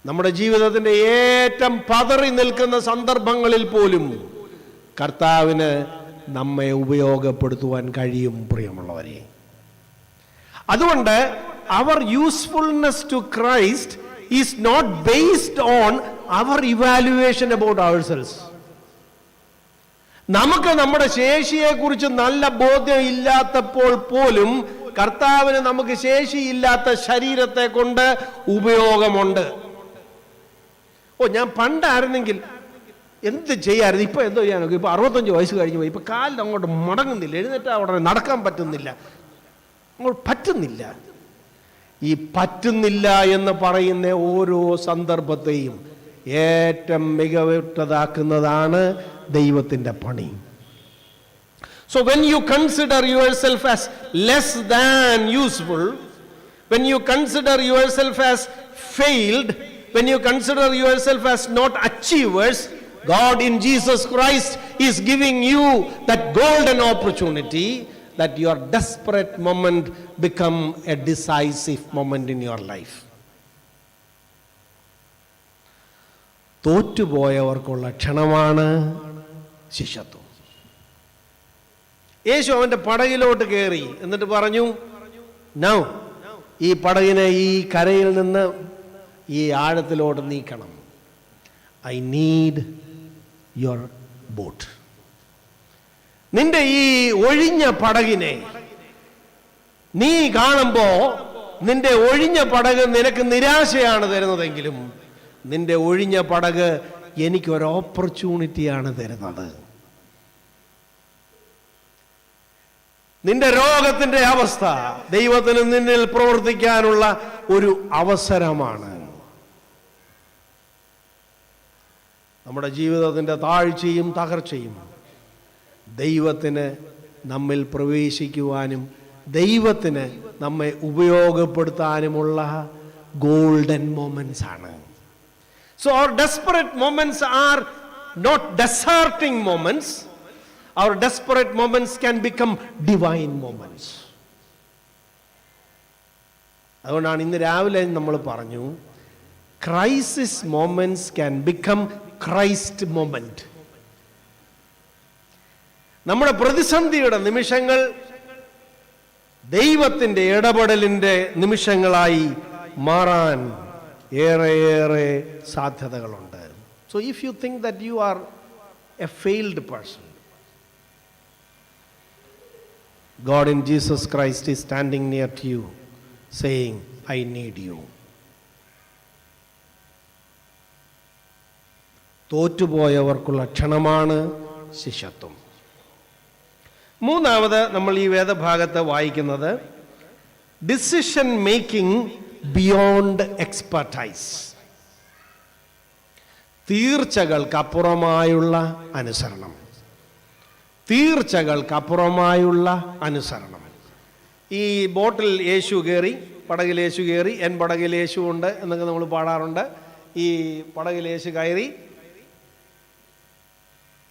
Speaker 1: നമ്മുടെ ജീവിതത്തിന്റെ ഏറ്റവും പതറി നിൽക്കുന്ന സന്ദർഭങ്ങളിൽ പോലും കർത്താവിന് നമ്മെ ഉപയോഗപ്പെടുത്തുവാൻ കഴിയും പ്രിയമുള്ളവരെ. അതുകൊണ്ട് our usefulness to Christ is not based on our evaluation about ourselves. നമുക്ക് നമ്മുടെ ശേഷിയെക്കുറിച്ച് നല്ല ബോധ്യം ഇല്ലാത്തപ്പോൾ പോലും കർത്താവിന് നമുക്ക് ശേഷിയില്ലാത്ത ശരീരത്തെ കൊണ്ട് ഉപയോഗമുണ്ട്. ഞാൻ പണ്ടായിരുന്നെങ്കിൽ എന്ത് ചെയ്യായിരുന്നു, ഇപ്പൊ എന്തോ ചെയ്യാനോ, ഇപ്പൊ 65 വയസ്സ് കഴിഞ്ഞു പോയി, ഇപ്പൊ കാലിൽ അങ്ങോട്ട് മടങ്ങുന്നില്ല, എഴുന്നേറ്റാ ഉടനെ നടക്കാൻ പറ്റുന്നില്ല, അങ്ങോട്ട് പറ്റുന്നില്ല. ഈ പറ്റുന്നില്ല എന്ന് പറയുന്ന ഓരോ സന്ദർഭത്തെയും ഏറ്റവും മികവുറ്റതാക്കുന്നതാണ് ദൈവത്തിന്റെ പണി. So when you consider yourself as less than useful, when you consider yourself as failed, when you consider yourself as not achievers, God in Jesus Christ is giving you that golden opportunity that your desperate moment become a decisive moment in your life. തോറ്റുപോയവർക്കുള്ള ക്ഷണമാണ് ശിഷ്യത്വം. യേശു അവന്റെ പടകിലോട്ട് കയറി, എന്നിട്ട് പറഞ്ഞു, now ഈ പടകിനെ ഈ കരയിൽ നിന്ന് ഈ ആഴത്തിലോട്ട് നീക്കണം. I need your boat. നിന്റെ ഈ ഒഴിഞ്ഞ പടകിനെ നീ കാണുമ്പോ നിന്റെ ഒഴിഞ്ഞ പടക് നിനക്ക് നിരാശയാണ് തരുന്നതെങ്കിലും നിന്റെ ഒഴിഞ്ഞ പടക് എനിക്കൊരു ഓപ്പർച്യൂണിറ്റിയാണ് തരുന്നത്. നിന്റെ രോഗത്തിന്റെ അവസ്ഥ ദൈവത്തിന് നിന്നിൽ പ്രവർത്തിക്കാനുള്ള ഒരു അവസരമാണ്. നമ്മുടെ ജീവിതത്തിന്റെ താഴ്ചയും തകർച്ചയും ദൈവത്തിന് നമ്മിൽ പ്രവേശിക്കുവാനും ദൈവത്തിന് നമ്മെ ഉപയോഗപ്പെടുത്താനുമുള്ള ഗോൾഡൻ മൊമെന്റ്സ് ആണ്. So our desperate moments are not deserting moments. Our desperate moments can become divine moments. അതുകൊണ്ടാണ് ഇന്ന് രാവിലെ നമ്മൾ പറഞ്ഞു, crisis moments can become Christ moment. നമ്മുടെ പ്രതിസന്ധിയുടെ നിമിഷങ്ങൾ ദൈവത്തിന്റെ ഇടപെടലിന്റെ നിമിഷങ്ങളായി മാറാൻ ഏറെയേറെ സാധ്യതകളുണ്ട്. So if you think that you are a failed person, God in Jesus Christ is standing near to you saying, I need you. തോറ്റുപോയവർക്കുള്ള ക്ഷണമാണ് ശിഷ്യത്വം. മൂന്നാമത് നമ്മൾ ഈ വേദഭാഗത്ത് വായിക്കുന്നത് ഡിസിഷൻ മേക്കിംഗ് ബിയോണ്ട് എക്സ്പെർട്ടൈസ്. തീർച്ചകൾക്കപ്പുറമായുള്ള അനുസരണം. തീർച്ചകൾക്കപ്പുറമായുള്ള അനുസരണം. ഈ ബോട്ടിൽ യേശു കയറി, പടകിൽ യേശു കയറി, എൻ പടകിൽ യേശു ഉണ്ട് എന്നൊക്കെ നമ്മൾ പാടാറുണ്ട്. ഈ പടകിൽ യേശു കയറി,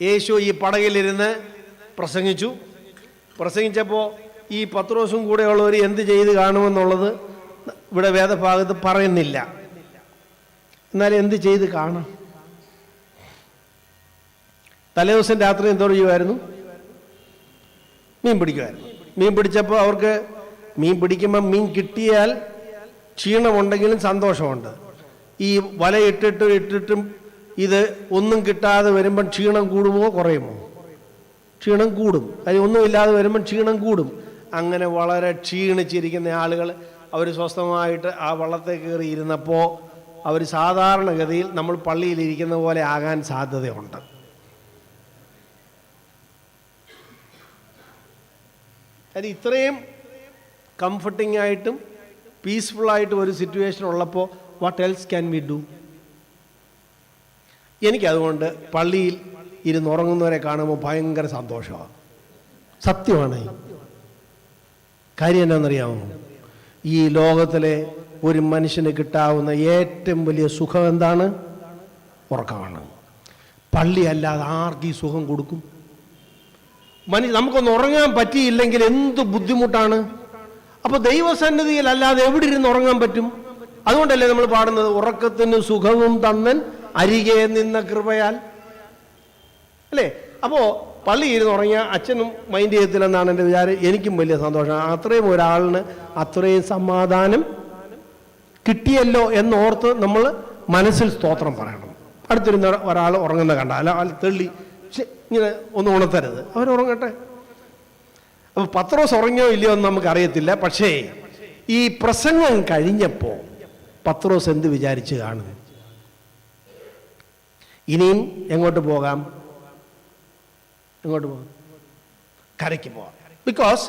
Speaker 1: യേശു ഈ പടകിലിരുന്ന് പ്രസംഗിച്ചപ്പോൾ ഈ പത്രോസും കൂടെയുള്ളവർ എന്ത് ചെയ്ത് കാണുമെന്നുള്ളത് ഇവിടെ വേദഭാഗത്ത് പറയുന്നില്ല. എന്നാൽ എന്ത് ചെയ്ത് കാണാം? തലേദിവസം രാത്രി എന്തോ ചെയ്യുമായിരുന്നു? മീൻ പിടിക്കുമായിരുന്നു. മീൻ പിടിച്ചപ്പോൾ അവർക്ക് മീൻ പിടിക്കുമ്പോൾ മീൻ കിട്ടിയാൽ ക്ഷീണമുണ്ടെങ്കിലും സന്തോഷമുണ്ട്. ഈ വല ഇട്ടിട്ടും ഇത് ഒന്നും കിട്ടാതെ വരുമ്പം ക്ഷീണം കൂടുമോ കുറയുമോ? ക്ഷീണം കൂടും. കാര്യം ഒന്നുമില്ലാതെ വരുമ്പം ക്ഷീണം കൂടും. അങ്ങനെ വളരെ ക്ഷീണിച്ചിരിക്കുന്ന ആളുകൾ അവർ സ്വസ്ഥമായിട്ട് ആ വള്ളത്തെ കയറി ഇരുന്നപ്പോൾ അവർ സാധാരണഗതിയിൽ നമ്മൾ പള്ളിയിലിരിക്കുന്ന പോലെ ആകാൻ സാധ്യതയുണ്ട്. അത് ഇത്രയും കംഫർട്ടിംഗ് ആയിട്ടും പീസ്ഫുള്ളായിട്ടും ഒരു സിറ്റുവേഷൻ ഉള്ളപ്പോൾ what else can we do? എനിക്കതുകൊണ്ട് പള്ളിയിൽ ഇരുന്നുറങ്ങുന്നവരെ കാണുമ്പോൾ ഭയങ്കര സന്തോഷമാണ്. സത്യമാണ്. കാര്യം എന്നാണെന്നറിയാമോ? ഈ ലോകത്തിലെ ഒരു മനുഷ്യന് കിട്ടാവുന്ന ഏറ്റവും വലിയ സുഖം എന്താണ്? ഉറക്കമാണ്. പള്ളി അല്ലാതെ ആർക്ക് ഈ സുഖം കൊടുക്കും? നമുക്കൊന്ന് ഉറങ്ങാൻ പറ്റിയില്ലെങ്കിൽ എന്ത് ബുദ്ധിമുട്ടാണ്. അപ്പോൾ ദൈവസന്നിധിയിൽ അല്ലാതെ എവിടെ ഇരുന്ന് ഉറങ്ങാൻ പറ്റും? അതുകൊണ്ടല്ലേ നമ്മൾ പാടുന്നത്, ഉറക്കത്തിന് സുഖവും തന്നൻ അരികെ നിന്ന കൃപയാൽ, അല്ലേ? അപ്പോൾ പള്ളി ഇരുന്ന് ഉറങ്ങിയ അച്ഛനും മൈൻഡ് ചെയ്യത്തില്ലെന്നാണ് എൻ്റെ വിചാരം. എനിക്കും വലിയ സന്തോഷം. അത്രയും ഒരാളിന് അത്രയും സമാധാനം കിട്ടിയല്ലോ എന്നോർത്ത് നമ്മൾ മനസ്സിൽ സ്തോത്രം പറയണം. അടുത്തിരുന്ന ഒരാൾ ഉറങ്ങുന്ന കണ്ട അല്ല തെള്ളി ഇങ്ങനെ ഒന്നും ഉണർത്തരുത്, അവരുറങ്ങട്ടെ. അപ്പോൾ പത്രോസ് ഉറങ്ങിയോ ഇല്ലയോ എന്ന് നമുക്കറിയത്തില്ല. പക്ഷേ ഈ പ്രസംഗം കഴിഞ്ഞപ്പോൾ പത്രോസ് എന്ത് വിചാരിച്ച് കാണും? ഇനിയും എങ്ങോട്ട് പോകാം? കരയ്ക്ക് പോകാം. ബിക്കോസ്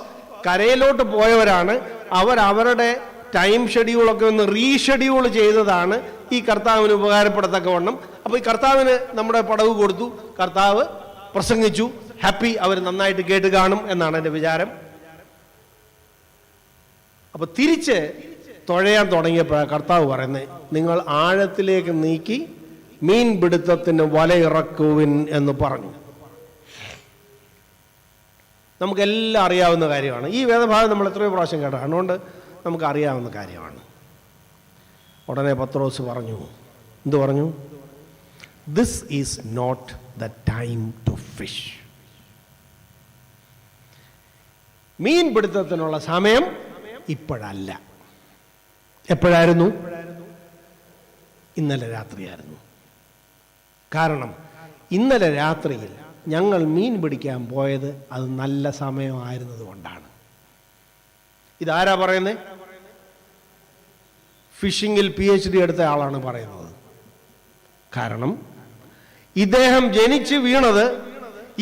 Speaker 1: കരയിലോട്ട് പോയവരാണ്, അവരവരുടെ ടൈം ഷെഡ്യൂളൊക്കെ ഒന്ന് റീഷെഡ്യൂൾ ചെയ്തതാണ് ഈ കർത്താവിന് ഉപകാരപ്പെടത്തക്കവണ്ണം. അപ്പോൾ ഈ കർത്താവിന് നമ്മുടെ പടവ് കൊടുത്തു, കർത്താവ് പ്രസംഗിച്ചു, ഹാപ്പി, അവർ നന്നായിട്ട് കേട്ട് കാണും എന്നാണ് എൻ്റെ വിചാരം. അപ്പോൾ തിരിച്ച് തുഴയാൻ തുടങ്ങിയപ്പോഴാണ് കർത്താവ് പറയുന്നത്, നിങ്ങൾ ആഴത്തിലേക്ക് നീക്കി മീൻ പിടുത്തത്തിന് വലയിറക്കുവിൻ എന്ന് പറഞ്ഞു. നമുക്കെല്ലാം അറിയാവുന്ന കാര്യമാണ്. ഈ വേദഭാഗം നമ്മൾ എത്രയോ പ്രാവശ്യം കേട്ടതാണ്, അതുകൊണ്ട് നമുക്കറിയാവുന്ന കാര്യമാണ്. ഉടനെ പത്രോസ് പറഞ്ഞു, എന്തു പറഞ്ഞു? This is not the time to fish. മീൻ പിടുത്തത്തിനുള്ള സമയം ഇപ്പോഴല്ല. എപ്പോഴായിരുന്നു? ഇന്നലെ രാത്രിയായിരുന്നു. കാരണം ഇന്നലെ രാത്രിയിൽ ഞങ്ങൾ മീൻ പിടിക്കാൻ പോയത് അത് നല്ല സമയമായിരുന്നത് കൊണ്ടാണ്. ഇതാരാ പറയുന്നത്? ഫിഷിങ്ങിൽ PhD എടുത്ത ആളാണ് പറയുന്നത്. കാരണം ഇദ്ദേഹം ജനിച്ച് വീണത്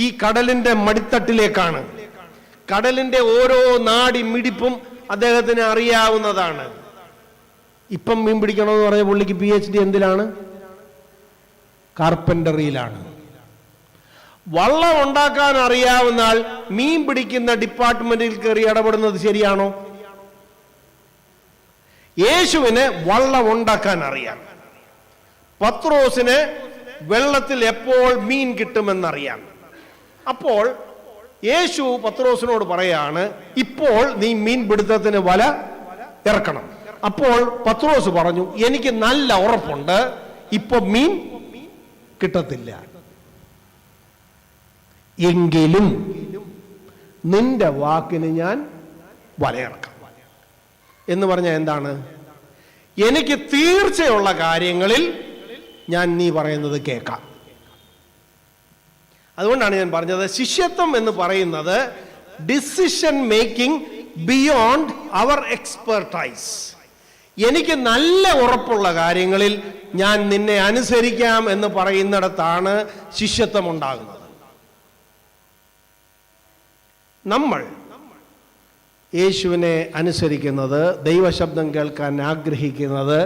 Speaker 1: ഈ കടലിൻ്റെ മടിത്തട്ടിലേക്കാണ്. കടലിൻ്റെ ഓരോ നാടി മിടിപ്പും അദ്ദേഹത്തിന് അറിയാവുന്നതാണ്. ഇപ്പം മീൻ പിടിക്കണമെന്ന് പറഞ്ഞ പുള്ളിക്ക് PhD എന്തിലാണ്? കാർപ്പൻ്ററിയിലാണ്. വള്ളം ഉണ്ടാക്കാൻ അറിയാവുന്ന ആൾ മീൻ പിടിക്കുന്ന ഡിപ്പാർട്ട്മെന്റിൽ കയറി ഇടപെടുന്നത് ശരിയാണോ? യേശുവിന് വള്ളം ഉണ്ടാക്കാൻ അറിയാം. പത്രോസിന് വെള്ളത്തിൽ എപ്പോൾ മീൻ കിട്ടുമെന്നറിയാം. അപ്പോൾ യേശു പത്രോസിനോട് പറയാണ്, ഇപ്പോൾ നീ മീൻ പിടുത്തത്തിന് വല ഇറക്കണം. അപ്പോൾ പത്രോസ് പറഞ്ഞു, എനിക്ക് നല്ല ഉറപ്പുണ്ട് ഇപ്പൊ മീൻ കിട്ടത്തില്ല, എങ്കിലും നിന്റെ വാക്കിന് ഞാൻ വലയിറക്കാം എന്ന് പറഞ്ഞാൽ എന്താണ്? എനിക്ക് തീർച്ചയുള്ള കാര്യങ്ങളിൽ ഞാൻ നീ പറയുന്നത് കേൾക്കാം. അതുകൊണ്ടാണ് ഞാൻ പറഞ്ഞത്, ശിഷ്യത്വം എന്ന് പറയുന്നത് decision making beyond our expertise. എനിക്ക് നല്ല ഉറപ്പുള്ള കാര്യങ്ങളിൽ ഞാൻ നിന്നെ അനുസരിക്കാം എന്ന് പറയുന്നിടത്താണ് ശിഷ്യത്വം ഉണ്ടാകുന്നത്. നമ്മൾ യേശുവിനെ അനുസരിക്കുന്നത്, ദൈവശബ്ദം കേൾക്കാൻ ആഗ്രഹിക്കുന്നത്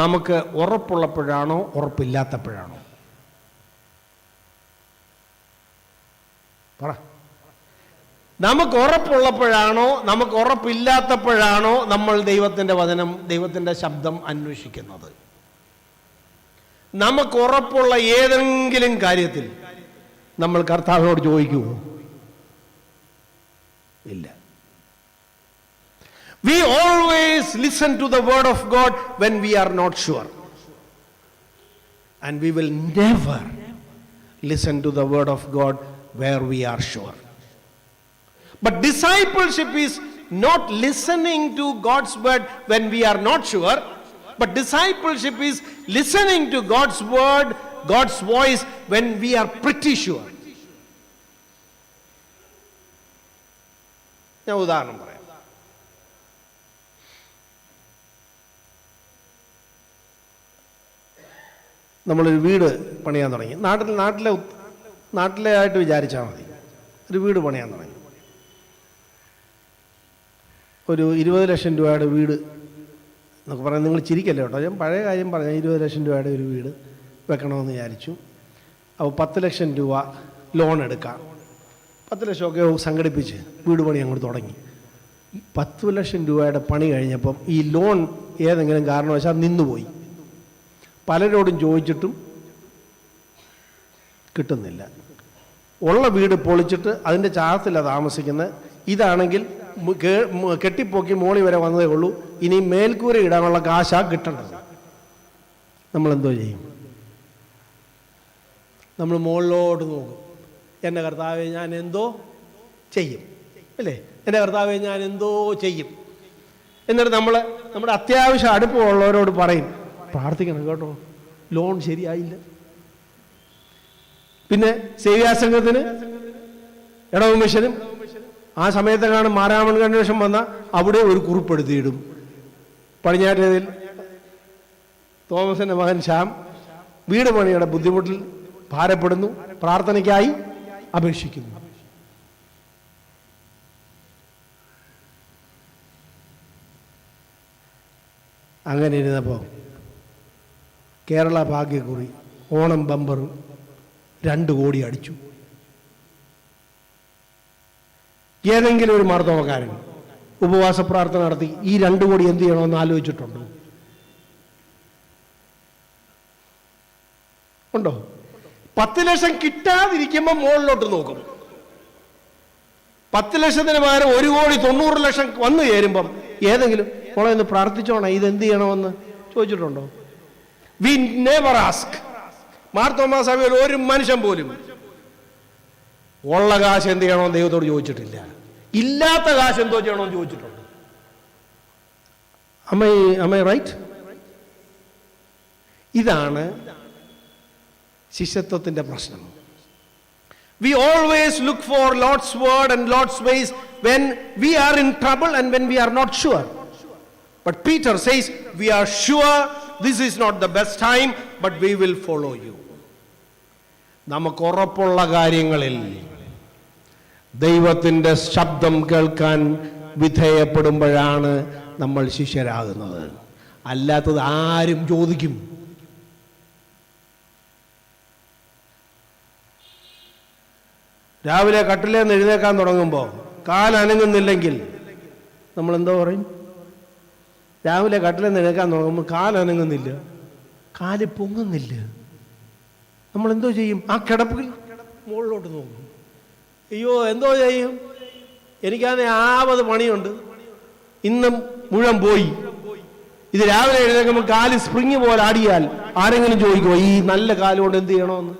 Speaker 1: നമുക്ക് ഉറപ്പുള്ളപ്പോഴാണോ ഉറപ്പില്ലാത്തപ്പോഴാണോ? പറ. നമുക്ക് ഉറപ്പുള്ളപ്പോഴാണോ നമുക്ക് ഉറപ്പില്ലാത്തപ്പോഴാണോ നമ്മൾ ദൈവത്തിൻ്റെ വചനം, ദൈവത്തിൻ്റെ ശബ്ദം അന്വേഷിക്കുന്നത്? നമുക്ക് ഉറപ്പുള്ള ഏതെങ്കിലും കാര്യത്തിൽ നമ്മൾ കർത്താവിനോട് ചോദിക്കുമോ? ഇല്ല. We always listen to the word of God when we are not sure. And we will never listen to the word of God where we are sure. But discipleship is not listening to God's word when we are not sure, but discipleship is listening to God's word, God's voice when we are pretty sure. ഞാൻ ഉദാഹരണം പറയാം. നമ്മളൊരു വീട് പണിയാൻ തുടങ്ങി. നാട്ടിലെ ആയിട്ട് വിചാരിച്ചാൽ മതി. ഒരു വീട് പണിയാൻ തുടങ്ങി. ഒരു 20 ലക്ഷം രൂപയുടെ വീട് എന്നൊക്കെ പറയാൻ, നിങ്ങൾ ചിരിക്കല്ലേ കേട്ടോ, ഞാൻ പഴയ കാര്യം പറഞ്ഞാൽ 20 ലക്ഷം രൂപയുടെ ഒരു വീട് വെക്കണമെന്ന് വിചാരിച്ചു. അപ്പോൾ 10 ലക്ഷം രൂപ ലോൺ എടുക്കാം. 10 ലക്ഷമൊക്കെ സംഘടിപ്പിച്ച് വീട് പണി അങ്ങോട്ട് തുടങ്ങി. 10 ലക്ഷം രൂപയുടെ പണി കഴിഞ്ഞപ്പം ഈ ലോൺ ഏതെങ്കിലും കാരണവശാൽ നിന്നുപോയി. പലരോടും ചോദിച്ചിട്ടും കിട്ടുന്നില്ല. ഉള്ള വീട് പൊളിച്ചിട്ട് അതിൻ്റെ ചാർത്തിലാണ് താമസിക്കുന്നത്. ഇതാണെങ്കിൽ കെട്ടിപ്പൊക്കി മോളി വരെ വന്നതേ ഉള്ളൂ. ഇനി മേൽക്കൂര ഇടാനുള്ള കാശാ കിട്ടേണ്ടത്. നമ്മളെന്തോ ചെയ്യും? നമ്മൾ മുകളിലോട്ട് നോക്കും. എൻ്റെ കർത്താവേ ഞാൻ എന്തോ ചെയ്യും, അല്ലേ? എൻ്റെ കർത്താവേ ഞാൻ എന്തോ ചെയ്യും. എന്നിട്ട് നമ്മുടെ അത്യാവശ്യം അടുപ്പമുള്ളവരോട് പറയും, പ്രാർത്ഥിക്കണം കേട്ടോ, ലോൺ ശരിയായില്ല. പിന്നെ സേവ്യാസംഘത്തിന് ഇടവും മിഷനും ആ സമയത്തെങ്ങാണ് മാരാമൺ കൺവെൻഷൻ വന്ന അവിടെ ഒരു കുറിപ്പെടുത്തിയിടും. പടിഞ്ഞാറ്റേതിൽ തോമസിൻ്റെ മകൻ ശ്യാം വീട് പണിയുടെ ബുദ്ധിമുട്ടിൽ ഭാരപ്പെടുന്നു, പ്രാർത്ഥനയ്ക്കായി അപേക്ഷിക്കുന്നു. അങ്ങനെ ഇരുന്നപ്പോൾ കേരള ഭാഗ്യക്കുറി ഓണം ബമ്പർ 2 കോടി അടിച്ചു. ഏതെങ്കിലും ഒരു മാർത്തോമക്കാരൻ ഉപവാസ പ്രാർത്ഥന നടത്തി ഈ 2 കോടി എന്ത് ചെയ്യണമെന്ന് ആലോചിച്ചിട്ടുണ്ടോ? ഉണ്ടോ? 10 ലക്ഷം കിട്ടാതിരിക്കുമ്പോൾ മുകളിലോട്ട് നോക്കും. 10 ലക്ഷത്തിന് പകരം 1,90,00,000 വന്നു ചേരുമ്പം ഏതെങ്കിലും മോളെ ഒന്ന് പ്രാർത്ഥിച്ചോണം ഇതെന്ത് ചെയ്യണമെന്ന് ചോദിച്ചിട്ടുണ്ടോ? We never ask. മാർത്തോമാ സഭയിൽ ഒരു മനുഷ്യൻ പോലും ഉള്ള കാശ് എന്ത് ചെയ്യണമെന്ന് ദൈവത്തോട് ചോദിച്ചിട്ടില്ല. ഇല്ലാത്ത കാശ് എന്തോ ചെയ്യണമെന്ന് ചോദിച്ചിട്ടുണ്ട്. am I right? ഇതാണ് ശിഷ്യത്വത്തിന്റെ പ്രശ്നം. We always look for Lord's word and Lord's ways when we are in trouble and when we are not sure. But Peter says, we are sure this is not the best time, but we will follow you. നമുക്ക് ഉറപ്പുള്ള കാര്യങ്ങളിൽ ദൈവത്തിൻ്റെ ശബ്ദം കേൾക്കാൻ വിധേയപ്പെടുമ്പോഴാണ് നമ്മൾ ശിഷ്യരാകുന്നത്. അല്ലാത്തത് ആരും ചോദിക്കും. രാവിലെ കട്ടിലേന്ന് എഴുന്നേക്കാൻ തുടങ്ങുമ്പോൾ കാലനങ്ങുന്നില്ലെങ്കിൽ നമ്മളെന്തോ പറയും? രാവിലെ കട്ടിലേന്ന് എഴുന്നേക്കാൻ തുടങ്ങുമ്പോൾ കാലനങ്ങുന്നില്ല, കാല് പൊങ്ങുന്നില്ല, നമ്മളെന്തോ ചെയ്യും? ആ കിടപ്പിൽ മുകളിലോട്ട് നോക്കും. അയ്യോ എന്തോ ചെയ്യും? എനിക്കാണെ 50 പണിയുണ്ട്, ഇന്നും മുഴുവൻ പോയി. ഇത് രാവിലെ എഴുന്നേക്കുമ്പോൾ കാല് സ്പ്രിങ് പോലെ ആടിയാൽ ആരെങ്കിലും ചോദിക്കുമോ ഈ നല്ല കാലുകൊണ്ട് എന്ത് ചെയ്യണമെന്ന്?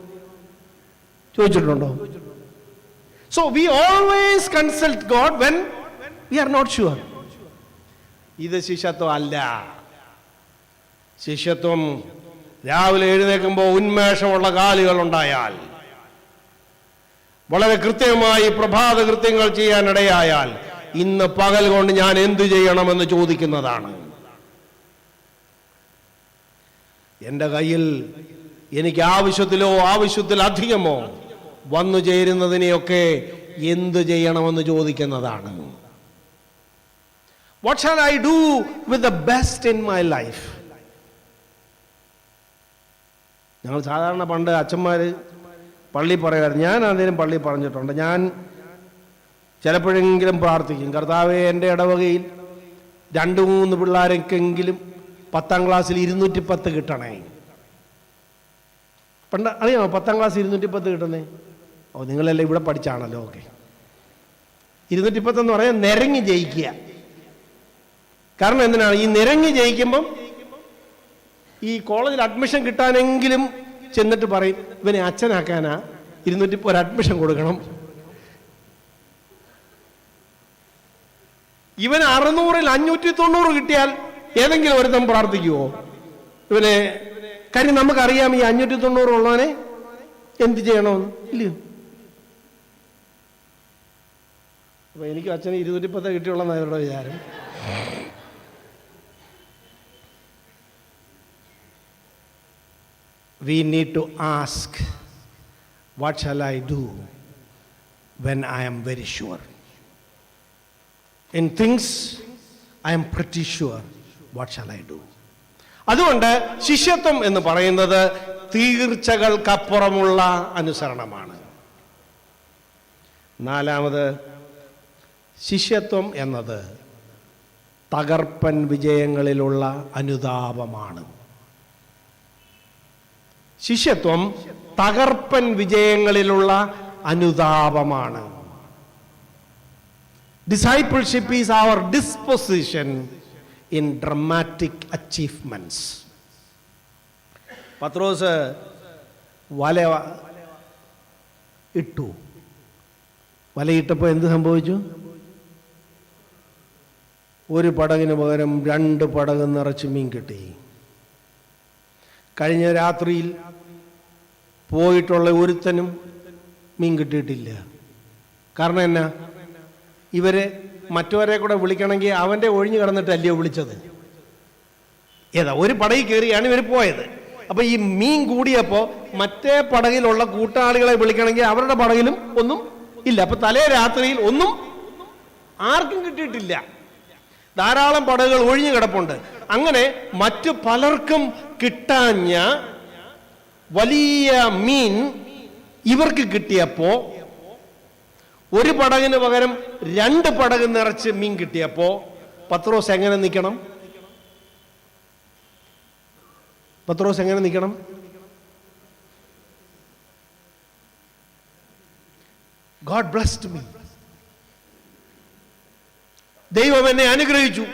Speaker 1: ചോദിച്ചിട്ടുണ്ടോ? So we always consult God when we are not sure. ഇത് ശിഷ്യത്വം അല്ല. ശിഷ്യത്വം രാവിലെ എഴുന്നേൽക്കുമ്പോൾ ഉന്മേഷമുള്ള കാലുകൾ ഉണ്ടായാൽ, വളരെ കൃത്യമായി പ്രഭാത കൃത്യങ്ങൾ ചെയ്യാനിടയായാൽ, ഇന്ന് പകൽ കൊണ്ട് ഞാൻ എന്തു ചെയ്യണമെന്ന് ചോദിക്കുന്നതാണ്. എൻ്റെ കയ്യിൽ എനിക്ക് ആവശ്യത്തിലോ ആവശ്യത്തിലധികമോ വന്നു ചേരുന്നതിനെയൊക്കെ എന്ത് ചെയ്യണമെന്ന് ചോദിക്കുന്നതാണ്. What shall I do with the best in my life? ഞങ്ങൾ സാധാരണ പണ്ട് അച്ഛന്മാർ പള്ളി പറയുമായിരുന്നു. ഞാൻ അതിനും പള്ളി പറഞ്ഞിട്ടുണ്ട്. ഞാൻ ചിലപ്പോഴെങ്കിലും പ്രാർത്ഥിക്കും, കർത്താവേ എൻ്റെ ഇടവകയിൽ 2-3 പിള്ളേർക്കെങ്കിലും 10ാം ക്ലാസ്സിൽ 210 കിട്ടണേ. പണ്ട് അറിയാമോ 10ാം ക്ലാസ് 210 കിട്ടുന്നേ? ഓ, നിങ്ങളെല്ലാം ഇവിടെ പഠിച്ചാണല്ലോ. ഓക്കെ, 210 എന്ന് പറയാൻ നിരങ്ങി ജയിക്കുക. കാരണം എന്തിനാണ്? ഈ നിരങ്ങി ജയിക്കുമ്പം ഈ കോളേജിൽ അഡ്മിഷൻ കിട്ടാനെങ്കിലും ചെന്നിട്ട് പറയും, ഇവനെ അച്ഛനാക്കാനാ 200 ഒരു അഡ്മിഷൻ കൊടുക്കണം. ഇവന് 600-ൽ 590 കിട്ടിയാൽ ഏതെങ്കിലും ഒരുത്തം പ്രാർത്ഥിക്കുവോ ഇവനെ? കാര്യം നമുക്കറിയാം ഈ 590 ഉള്ളവനെ എന്ത് ചെയ്യണമെന്ന്, ഇല്ലയോ? അപ്പൊ എനിക്ക് അച്ഛന് 210 കിട്ടിയുള്ളതെന്നാണ് അവരുടെ വിചാരം. We need to ask, what shall I do when I am very sure? In things I am pretty sure, what shall I do? അതുകൊണ്ട് ശിഷ്യത്വം എന്ന് പറയുന്നത് തീർച്ചകൾക്കപ്പുറമുള്ള അനുസരണമാണ്. 4ാമത്, ശിഷ്യത്വം എന്നത് തകർപ്പൻ വിജയങ്ങളിലുള്ള അനുതാപമാണ്. ശിഷ്യത്വം തകർപ്പൻ വിജയങ്ങളിലുള്ള അനുതാപമാണ്. Discipleship is our disposition in dramatic achievements. പത്രോസ് വല ഇട്ടു. വലയിട്ടപ്പോൾ എന്ത് സംഭവിച്ചു? ഒരു പടകിന് പകരം 2 പടക് നിറച്ച് മീൻ കിട്ടി. കഴിഞ്ഞ രാത്രിയിൽ പോയിട്ടുള്ള ഒരുത്തനും മീൻ കിട്ടിയിട്ടില്ല. കാരണം എന്നാ? ഇവരെ മറ്റവരെ കൂടെ വിളിക്കണമെങ്കിൽ അവൻ്റെ ഒഴിഞ്ഞു കിടന്നിട്ടല്ലയോ വിളിച്ചത്? ഏതാ ഒരു പടകിൽ കയറിയാണ് ഇവർ പോയത്. അപ്പൊ ഈ മീൻ കൂടിയപ്പോൾ മറ്റേ പടകിലുള്ള കൂട്ടാളികളെ വിളിക്കണമെങ്കിൽ അവരുടെ പടകിലും ഒന്നും ഇല്ല. അപ്പൊ തലേ രാത്രിയിൽ ഒന്നും ആർക്കും കിട്ടിയിട്ടില്ല. ധാരാളം പടകുകൾ ഒഴിഞ്ഞു കിടപ്പുണ്ട്. അങ്ങനെ മറ്റു പലർക്കും കിട്ടാഞ്ഞ വലിയ മീൻ ഇവർക്ക് കിട്ടിയപ്പോ, ഒരു പടകിന് പകരം 2 പടക് നിറച്ച് മീൻ കിട്ടിയപ്പോ പത്രോസ് എങ്ങനെ നിൽക്കണം? പത്രോസ് എങ്ങനെ നിൽക്കണം? God blessed me. ദൈവം എന്നെ അനുഗ്രഹിച്ചു.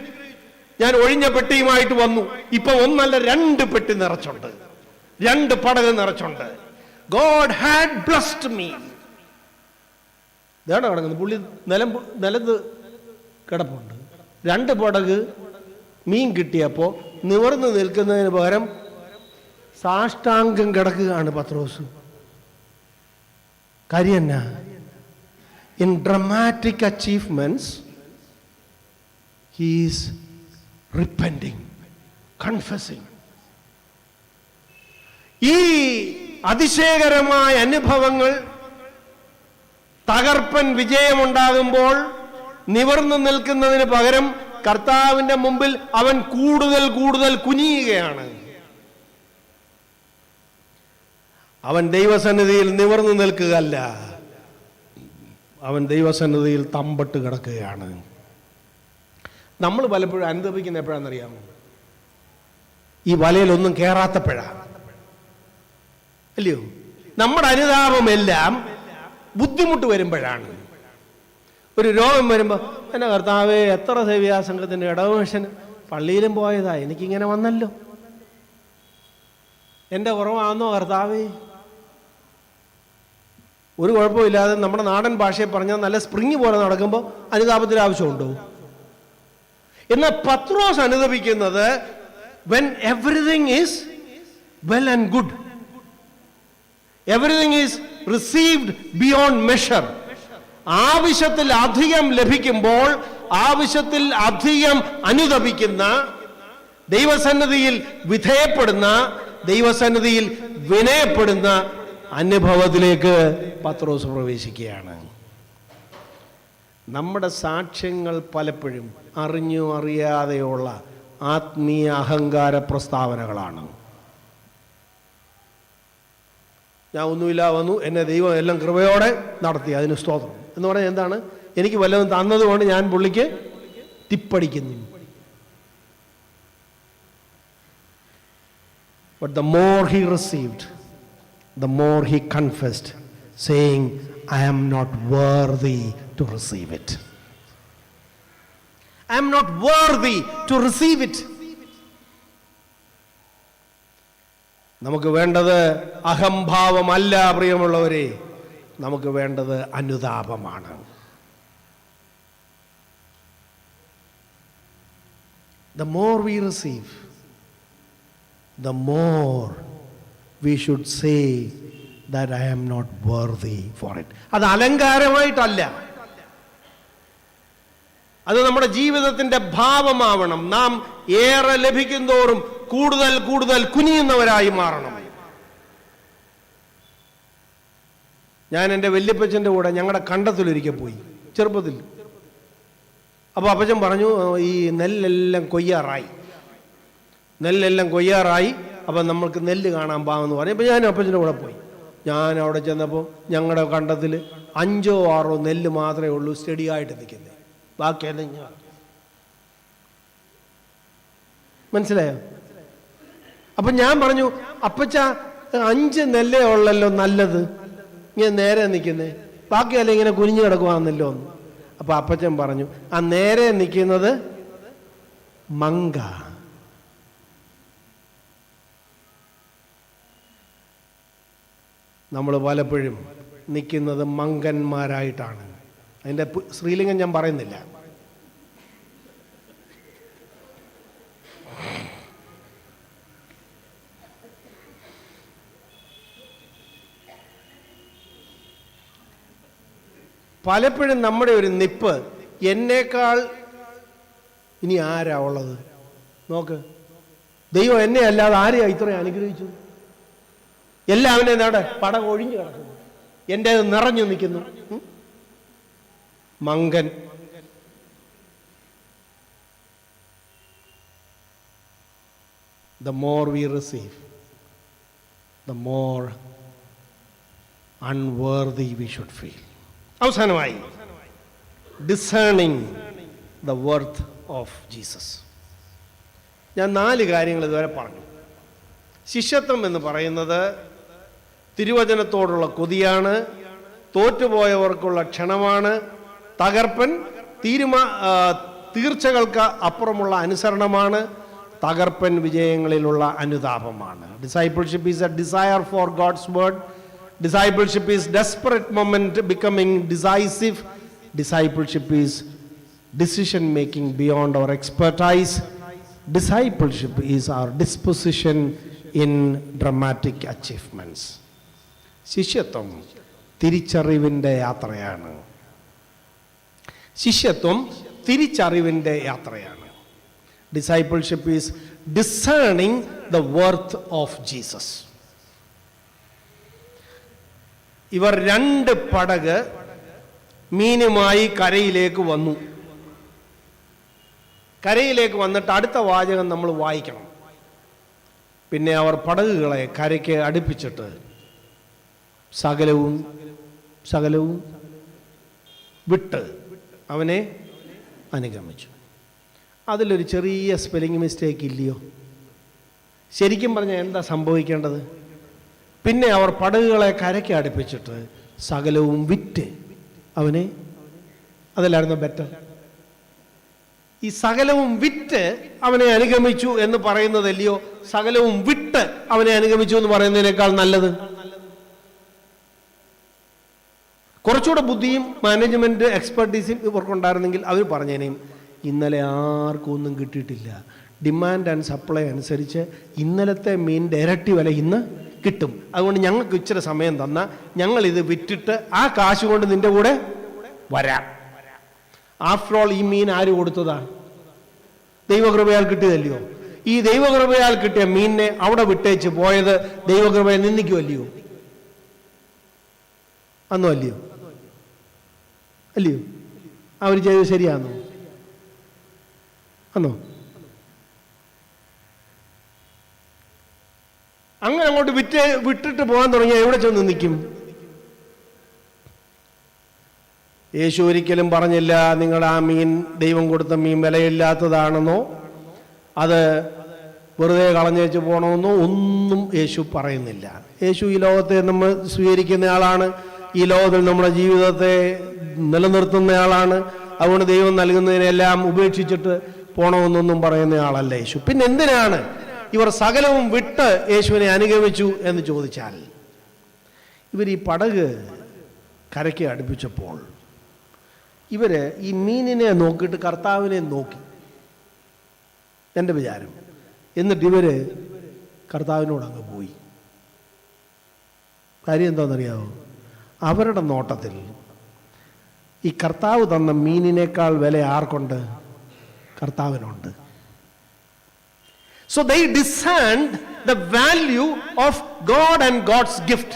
Speaker 1: ഞാൻ ഒഴിഞ്ഞ പെട്ടിയുമായിട്ട് വന്നു. ഇപ്പൊ 1 അല്ല 2 പെട്ടി നിറച്ചുണ്ട്, 2 പടക് നിറച്ചുണ്ട്. God had blessed me. ഇതാണ് കിടക്കുന്നത്. പുള്ളി നിലത്ത് കിടപ്പുണ്ട്. 2 പടക് മീൻ കിട്ടിയപ്പോ നിവർന്ന് നിൽക്കുന്നതിന് പകരം സാഷ്ടാംഗം കിടക്കുകയാണ് പത്രോസ്. കാര്യം എന്നാ? In dramatic achievements he is repenting, confessing. ഈ അതിശയകരമായ അനുഭവങ്ങൾ, തകർപ്പൻ വിജയമുണ്ടാകുമ്പോൾ നിവർന്നു നിൽക്കുന്നതിന് പകരം കർത്താവിന്റെ മുമ്പിൽ അവൻ കൂടുതൽ കൂടുതൽ കുനിയുകയാണ്. അവൻ ദൈവസന്നിധിയിൽ നിവർന്നു നിൽക്കുകയല്ല, അവൻ ദൈവസന്നിധിയിൽ തമ്പട്ട് കിടക്കുകയാണ്. നമ്മൾ പലപ്പോഴും അനുഭവിക്കുന്ന എപ്പോഴാണെന്നറിയാമോ? ഈ വലയിലൊന്നും കയറാത്തപ്പോഴാണ്, അല്ലയോ? നമ്മുടെ അനുതാപമെല്ലാം ബുദ്ധിമുട്ട് വരുമ്പോഴാണ്. ഒരു രോഗം വരുമ്പോൾ, എൻ്റെ കർത്താവേ, എത്ര സേവ്യാസംഘത്തിൻ്റെ ഇടവമനുഷ്യന് പള്ളിയിലും പോയതാ, എനിക്കിങ്ങനെ വന്നല്ലോ, എൻ്റെ കുറവാണെന്നോ കർത്താവേ? ഒരു കുഴപ്പമില്ലാതെ നമ്മുടെ നാടൻ ഭാഷയെ പറഞ്ഞാൽ നല്ല സ്പ്രിങ് പോലെ നടക്കുമ്പോൾ അനുതാപത്തിന് ആവശ്യമുണ്ടോ? എന്നാൽ പത്രോസ് അനുദപിക്കുന്നത് when everything is well and good, everything is received beyond measure. ആവശ്യത്തിൽ അധികം ലഭിക്കുമ്പോൾ ആവശ്യത്തിൽ അധികം അനുദപിക്കുന്ന, ദൈവസന്നിധിയിൽ വിധേയപ്പെടുന്ന, ദൈവസന്നിധിയിൽ വിനയപ്പെടുന്ന അനുഭവത്തിലേക്ക് പത്രോസ് പ്രവേശിക്കുകയാണ്. നമ്മുടെ സാക്ഷ്യങ്ങൾ പലപ്പോഴും അറിഞ്ഞോ അറിയാതെയുള്ള ആത്മീയ അഹങ്കാര പ്രസ്താവനകളാണ്. ഞാൻ ഒന്നുമില്ല വന്നു, എന്നെ ദൈവം എല്ലാം കൃപയോടെ നടത്തി, അതിന് സ്തോത്രം എന്ന് പറഞ്ഞാൽ എന്താണ്? എനിക്ക് വല്ലതും തന്നതുകൊണ്ട് ഞാൻ പുള്ളിക്ക് തിപ്പടിക്കുന്നു. But the more he received, the more he confessed, saying, I am not worthy to receive it. I am not worthy to receive it. നമുക്ക് വേണ്ടത് അഹംഭാവമല്ല പ്രിയമുള്ളവരെ, നമുക്ക് വേണ്ടത് അനുതാപമാണ്. The more we receive, the more we should say that I am not worthy for it. അത് അലങ്കാരമായിട്ടല്ല, അത് നമ്മുടെ ജീവിതത്തിന്റെ ഭാവമാവണം. നാം ഏറെ ലഭിക്കുന്തോറും കൂടുതൽ കൂടുതൽ കുനിയുന്നവരായി മാറണം. ഞാൻ എൻ്റെ വല്യപ്പച്ചൻ്റെ കൂടെ ഞങ്ങളുടെ കണ്ടത്തിലൊരിക്കൽ പോയി ചെറുപ്പത്തിൽ. അപ്പോൾ അപ്പച്ചൻ പറഞ്ഞു, ഈ നെല്ലെല്ലാം കൊയ്യാറായി, അപ്പം നമ്മൾക്ക് നെല്ല് കാണാൻ പാവെന്ന് പറഞ്ഞു. അപ്പോൾ ഞാൻ അപ്പച്ചൻ്റെ കൂടെ പോയി. ഞാൻ അവിടെ ചെന്നപ്പോൾ ഞങ്ങളുടെ കണ്ടത്തിൽ 5 or 6 നെല്ല് മാത്രമേ ഉള്ളൂ സ്റ്റഡി ആയിട്ട് നിൽക്കുന്നത്. ബാക്കിയെല്ലാം ഞാൻ മനസ്സിലായോ? അപ്പം ഞാൻ പറഞ്ഞു, അപ്പച്ച 5 നെല്ലേ ഉള്ളല്ലോ നല്ലത്, ഇങ്ങനെ നേരെ നിൽക്കുന്നേ, ബാക്കിയല്ല ഇങ്ങനെ കുനിഞ്ഞു കിടക്കുവാന്നല്ലോ എന്ന്. അപ്പം അപ്പച്ചൻ പറഞ്ഞു, ആ നേരെ നിൽക്കുന്നത് മങ്ക. നമ്മൾ പലപ്പോഴും നിൽക്കുന്നത് മങ്കന്മാരായിട്ടാണ്. അതിൻ്റെ സ്ത്രീലിംഗം ഞാൻ പറയുന്നില്ല. പലപ്പോഴും നമ്മുടെ ഒരു നിപ്പ് എന്നേക്കാൾ ഇനി ആരാ ഉള്ളത് നോക്ക്. ദൈവം എന്നെ അല്ലാതെ ആരെയാ ഇത്രയും അനുഗ്രഹിച്ചു? എല്ലാവരും എന്താണ് പടം ഒഴിഞ്ഞു കിടക്കുന്നു, എൻ്റെ നിറഞ്ഞു നിൽക്കുന്നു. മങ്കൻ. The more we receive, the more unworthy we should feel. അവസാനമായി, discerning the worth of Jesus. ഞാൻ 4 കാര്യങ്ങൾ ഇതുവരെ പറഞ്ഞു. ശിഷ്യത്വം എന്ന് പറയുന്നത് തിരുവചനത്തോടുള്ള കൊതിയാണ്, തോറ്റുപോയവർക്കുള്ള ക്ഷണമാണ്, തകർപ്പൻ തീർച്ചകൾക്ക് അപ്പുറമുള്ള അനുസരണമാണ്, തകർപ്പൻ വിജയങ്ങളിലുള്ള അനുതാപമാണ്. Discipleship is a desire for God's word. Discipleship is desperate moment becoming decisive. Discipleship is decision making beyond our expertise. Discipleship is our disposition in dramatic achievements. ശിഷ്യത്വം തിരിച്ചറിവിൻ്റെ യാത്രയാണ്. ശിഷ്യത്വം തിരിച്ചറിവിൻ്റെ യാത്രയാണ്. Discipleship is discerning the worth of Jesus. ഇവർ 2 പടക് മീനുമായി കരയിലേക്ക് വന്നു. കരയിലേക്ക് വന്നിട്ട് അടുത്ത വാചകം നമ്മൾ വായിക്കണം. പിന്നെ അവർ പടകുകളെ കരയ്ക്ക് അടുപ്പിച്ചിട്ട് സകലവും വിട്ട് അവനെ അനുഗമിച്ചു. അതിലൊരു ചെറിയ സ്പെല്ലിംഗ് മിസ്റ്റേക്ക് ഇല്ലയോ? ശരിക്കും പറഞ്ഞാൽ എന്താ സംഭവിക്കേണ്ടത്? പിന്നെ അവർ പടകുകളെ കരയ്ക്ക് അടുപ്പിച്ചിട്ട് സകലവും വിറ്റ് അവനെ, അതല്ലായിരുന്നു ബെറ്റർ? ഈ സകലവും വിറ്റ് അവനെ അനുഗമിച്ചു എന്ന് പറയുന്നതല്ലയോ സകലവും വിട്ട് അവനെ അനുഗമിച്ചു എന്ന് പറയുന്നതിനേക്കാൾ നല്ലത്? കുറച്ചുകൂടെ ബുദ്ധിയും മാനേജ്മെന്റ് എക്സ്പെർട്ടീസും ഇവർക്കുണ്ടായിരുന്നെങ്കിൽ അവർ പറഞ്ഞേനേയും, ഇന്നലെ ആർക്കും ഒന്നും കിട്ടിയിട്ടില്ല, ഡിമാൻഡ് ആൻഡ് സപ്ലൈ അനുസരിച്ച് ഇന്നലത്തെ മീനിൻ്റെ ഇരട്ടി വില ഇന്ന് കിട്ടും, അതുകൊണ്ട് ഞങ്ങൾക്ക് ഇച്ചിരി സമയം തന്നാൽ ഞങ്ങൾ ഇത് വിറ്റിട്ട് ആ കാശ് കൊണ്ട് നിന്റെ കൂടെ വരാം. ആഫ്റ്റർ ഓൾ ഈ മീൻ ആര് കൊടുത്തതാ? ദൈവകൃപയാൽ കിട്ടിയതല്ലയോ? ഈ ദൈവകൃപയാൽ കിട്ടിയ മീനിനെ അവിടെ വിട്ടേച്ച് പോയത് ദൈവകൃപയെ നിന്ദിക്കുമല്ലയോ? അന്നോ അല്ലയോ? അവർ ചെയ്തത് ശരിയാണോ? അന്നോ? അങ്ങനെ അങ്ങോട്ട് വിട്ടിട്ട് പോകാൻ തുടങ്ങിയാൽ എവിടെ ചെന്ന് നിൽക്കും? യേശു ഒരിക്കലും പറഞ്ഞില്ല നിങ്ങളുടെ ആ മീൻ, ദൈവം കൊടുത്ത മീൻ വിലയില്ലാത്തതാണെന്നോ അത് വെറുതെ കളഞ്ഞേച്ച് പോകണമെന്നോ ഒന്നും യേശു പറയുന്നില്ല. യേശു ഈ ലോകത്തെ നമ്മൾ സ്വീകരിക്കുന്ന ആളാണ്, ഈ ലോകത്തിൽ നമ്മുടെ ജീവിതത്തെ നിലനിർത്തുന്നയാളാണ്. അതുകൊണ്ട് ദൈവം നൽകുന്നതിനെല്ലാം ഉപേക്ഷിച്ചിട്ട് പോകണമെന്നൊന്നും പറയുന്ന ആളല്ല യേശു. പിന്നെ എന്തിനാണ് ഇവർ സകലവും വിട്ട് യേശുവിനെ അനുഗമിച്ചു എന്ന് ചോദിച്ചാൽ, ഇവർ ഈ പടക് കരയ്ക്ക് അടുപ്പിച്ചപ്പോൾ ഇവര് ഈ മീനിനെ നോക്കിയിട്ട് കർത്താവിനെ നോക്കി, എൻ്റെ വിചാരം. എന്നിട്ട് ഇവര് കർത്താവിനോട് അങ്ങ് പോയി. കാര്യം എന്താണെന്നറിയാമോ? അവരുടെ നോട്ടത്തിൽ ഈ കർത്താവ് തന്ന മീനിനേക്കാൾ വില ആർക്കുണ്ട്? കർത്താവിനുണ്ട്. So they discerned the value of God and God's gift.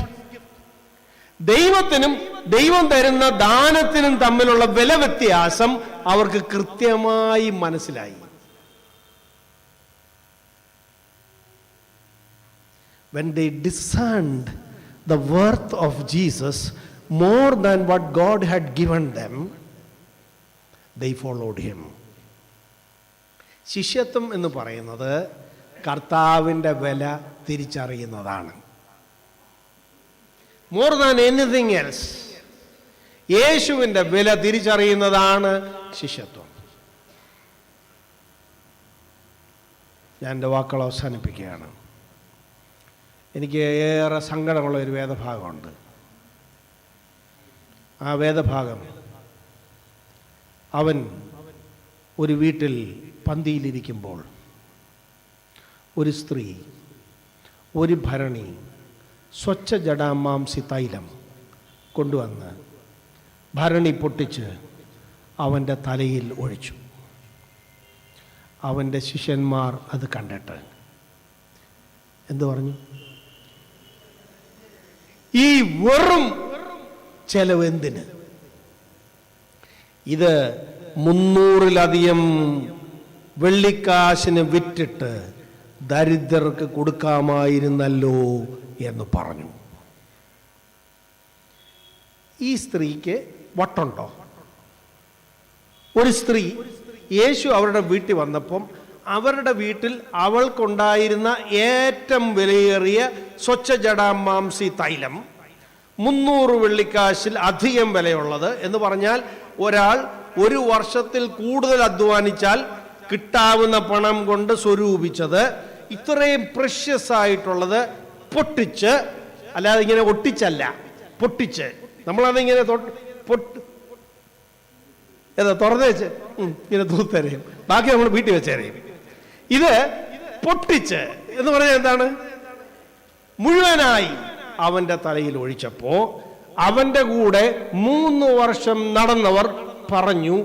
Speaker 1: ദൈവത്തിനും ദൈവം തരുന്ന ദാനത്തിനും തമ്മിലുള്ള വില വ്യത്യാസം അവർക്ക് കൃത്യമായി മനസ്സിലായി. When they discerned the worth of Jesus more than what God had given them, they followed him. ശിഷ്യത്വം എന്ന് പറയുന്നത് കർത്താവിൻ്റെ വില തിരിച്ചറിയുന്നതാണ്. മോർ ദാൻ എനിത്തിങ് എൽസ്, യേശുവിൻ്റെ വില തിരിച്ചറിയുന്നതാണ് ശിഷ്യത്വം. ഞാൻ എൻ്റെ വാക്കുകൾ അവസാനിപ്പിക്കുകയാണ്. എനിക്ക് ഏറെ സങ്കടമുള്ള ഒരു വേദഭാഗമുണ്ട്. ആ വേദഭാഗം, അവൻ ഒരു വീട്ടിൽ പന്തിയിലിരിക്കുമ്പോൾ ഒരു സ്ത്രീ ഒരു ഭരണി സ്വച്ഛ ജടാമാംസി തൈലം കൊണ്ടുവന്ന് ഭരണി പൊട്ടിച്ച് അവൻ്റെ തലയിൽ ഒഴിച്ചു. അവൻ്റെ ശിഷ്യന്മാർ അത് കണ്ടിട്ട് എന്തു പറഞ്ഞു? ഈ വെറും ചെലവ് എന്തിന്? ഇത് 300-ലധികം വെള്ളിക്കാശിന് വിറ്റിട്ട് ദരിദ്രർക്ക് കൊടുക്കാമായിരുന്നല്ലോ എന്ന് പറഞ്ഞു. ഈ സ്ത്രീക്ക് വട്ടുണ്ടോ? ഒരു സ്ത്രീ യേശു അവരുടെ വീട്ടിൽ വന്നപ്പം അവരുടെ വീട്ടിൽ അവൾക്കുണ്ടായിരുന്ന ഏറ്റവും വിലയേറിയ സ്വച്ഛ ജടാമാംസി തൈലം 300 വെള്ളിക്കാശിൽ അധികം വിലയുള്ളത് എന്ന് പറഞ്ഞാൽ, ഒരാൾ ഒരു വർഷത്തിൽ കൂടുതൽ അധ്വാനിച്ചാൽ കിട്ടാവുന്ന പണം കൊണ്ട് സ്വരൂപിച്ചത് ഇത്രയും പ്രഷ്യസ് ആയിട്ടുള്ളത് പൊട്ടിച്ച്, അല്ലാതെ ഇങ്ങനെ ഒട്ടിച്ചല്ല, പൊട്ടിച്ച്, നമ്മളതിങ്ങനെ തുറന്നു വെച്ച് ഇങ്ങനെ തൂത്തരയും, ബാക്കി നമ്മൾ വീട്ടിൽ വെച്ചറിയും. ഇത് പൊട്ടിച്ച് എന്ന് പറഞ്ഞാൽ എന്താണ്? മുഴുവനായി അവന്റെ തലയിൽ ഒഴിച്ചപ്പോ അവന്റെ കൂടെ 3 വർഷം നടന്നവർ പറഞ്ഞു,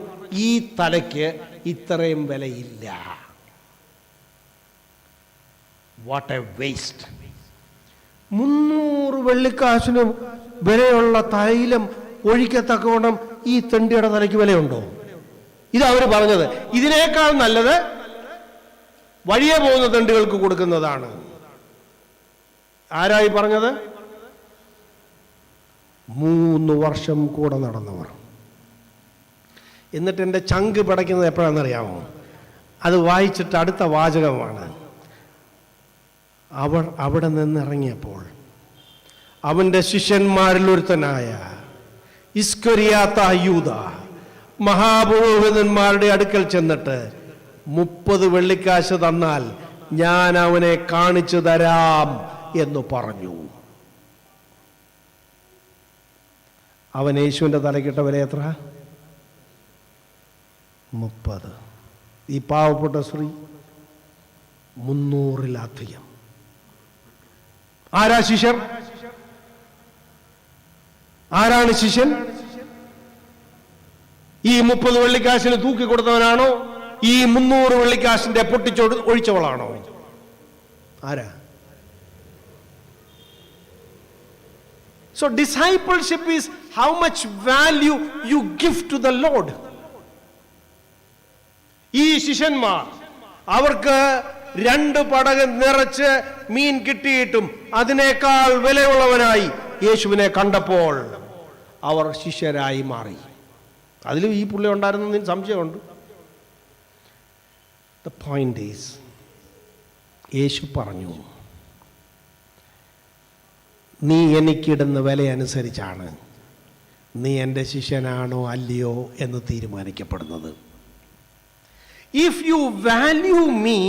Speaker 1: ഈ തലയ്ക്ക് ഇത്രയും വിലയില്ല. What A waste! 300 വെള്ളിക്കാശിന് വിലയുള്ള തൈലം ഒഴിക്കത്തക്കവണ്ണം ഈ തെണ്ടിയുടെ തലയ്ക്ക് വിലയുണ്ടോ? ഇതവര് പറഞ്ഞത്. ഇതിനേക്കാൾ നല്ലത് വഴിയെ പോകുന്ന തെണ്ടികൾക്ക് കൊടുക്കുന്നതാണ്. ആരായി പറഞ്ഞത്? 3 വർഷം കൂടെ നടന്നവർ. എന്നിട്ട് എൻ്റെ ചങ്ക് പിടയ്ക്കുന്നത് എപ്പോഴാണെന്നറിയാമോ? അത് വായിച്ചിട്ട് അടുത്ത വാചകമാണ്. അവർ അവിടെ നിന്നിറങ്ങിയപ്പോൾ അവൻ്റെ ശിഷ്യന്മാരിൽ ഒരുത്തനായ ഇസ്കറിയാത്ത യൂദ മഹാപുരോഹിതന്മാരുടെ അടുക്കൽ ചെന്നിട്ട് 30 വെള്ളിക്കാശ് തന്നാൽ ഞാൻ അവനെ കാണിച്ചു തരാം എന്ന് പറഞ്ഞു. അവൻ യേശുവിൻ്റെ തലക്കിട്ട വില എത്ര? 30. ഈ പാവപ്പെട്ട സ്ത്രീ 300-ലധികം. ആരാ ശിഷ്യർ? ആരാണ് ശിഷ്യൻ? ഈ 30 വെള്ളിക്കാശിന് തൂക്കി കൊടുത്തവനാണോ? ഈ 300 വെള്ളിക്കാശിന്റെ ഒഴിച്ചവളാണോ? ആരാ? So discipleship is how much value you give to the Lord. ഈ ശിഷ്യന്മാർ അവർക്ക് 2 പടക് നിറച്ച് മീൻ കിട്ടിയിട്ടും അതിനേക്കാൾ വിലയുള്ളവനായി യേശുവിനെ കണ്ടപ്പോൾ അവർ ശിഷ്യരായി മാറി. അതിലും ഈ പുള്ളി ഉണ്ടായിരുന്നതിന് സംശയമുണ്ട്. ദ പോയിന്റ് ഈസ്, യേശു പറഞ്ഞു, നീ എനിക്കിടുന്ന വില അനുസരിച്ചാണ് നീ എൻ്റെ ശിഷ്യനാണോ അല്ലയോ എന്ന് തീരുമാനിക്കപ്പെടുന്നത്. If you value me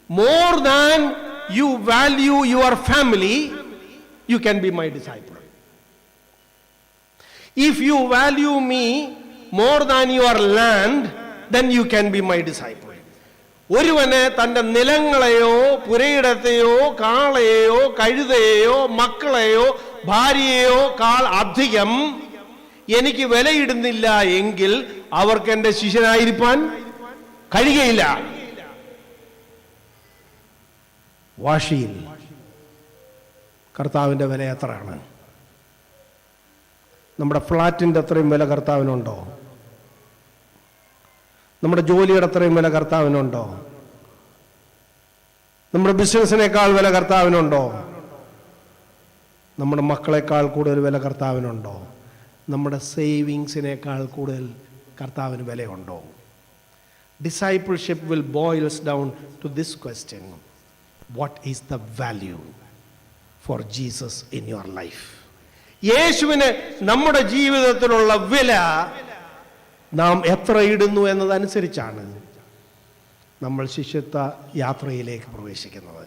Speaker 1: more than you value your family, you can be my disciple. If you value me more than your land, then you can be my disciple. ഒരുവന് തൻ്റെ നിലങ്ങളെയോ പുരയിടത്തെയോ കാളയെയോ കഴുതയെയോ മക്കളെയോ ഭാര്യയെയോ കാൾ അധികം എനിക്ക് വിലയിടുന്നില്ല എങ്കിൽ അവർക്ക് എൻ്റെ ശിഷ്യനായിരിക്കാൻ കഴിയുകയില്ല. വാശിയിൽ കർത്താവിൻ്റെ വില എത്രയാണ്? നമ്മുടെ ഫ്ലാറ്റിൻ്റെ അത്രയും വില കർത്താവിനുണ്ടോ? നമ്മുടെ ജോലിയുടെ അത്രയും വില കർത്താവിനുണ്ടോ? നമ്മുടെ ബിസിനസ്സിനേക്കാൾ വില കർത്താവിനുണ്ടോ? നമ്മുടെ മക്കളെക്കാൾ കൂടുതൽ വില കർത്താവിനുണ്ടോ? നമ്മുടെ സേവിങ്സിനേക്കാൾ കൂടുതൽ കർത്താവിന് വിലയുണ്ടോ? Discipleship will boils down to this question: what is the value for Jesus in your life? യേശുവിന് നമ്മുടെ ജീവിതത്തിലുള്ള വില നാം എത്ര ഇടുന്നു എന്നതനുസരിച്ചാണ് നമ്മൾ ശിഷ്യത്വ യാത്രയിലേക്ക് പ്രവേശിക്കുന്നത്.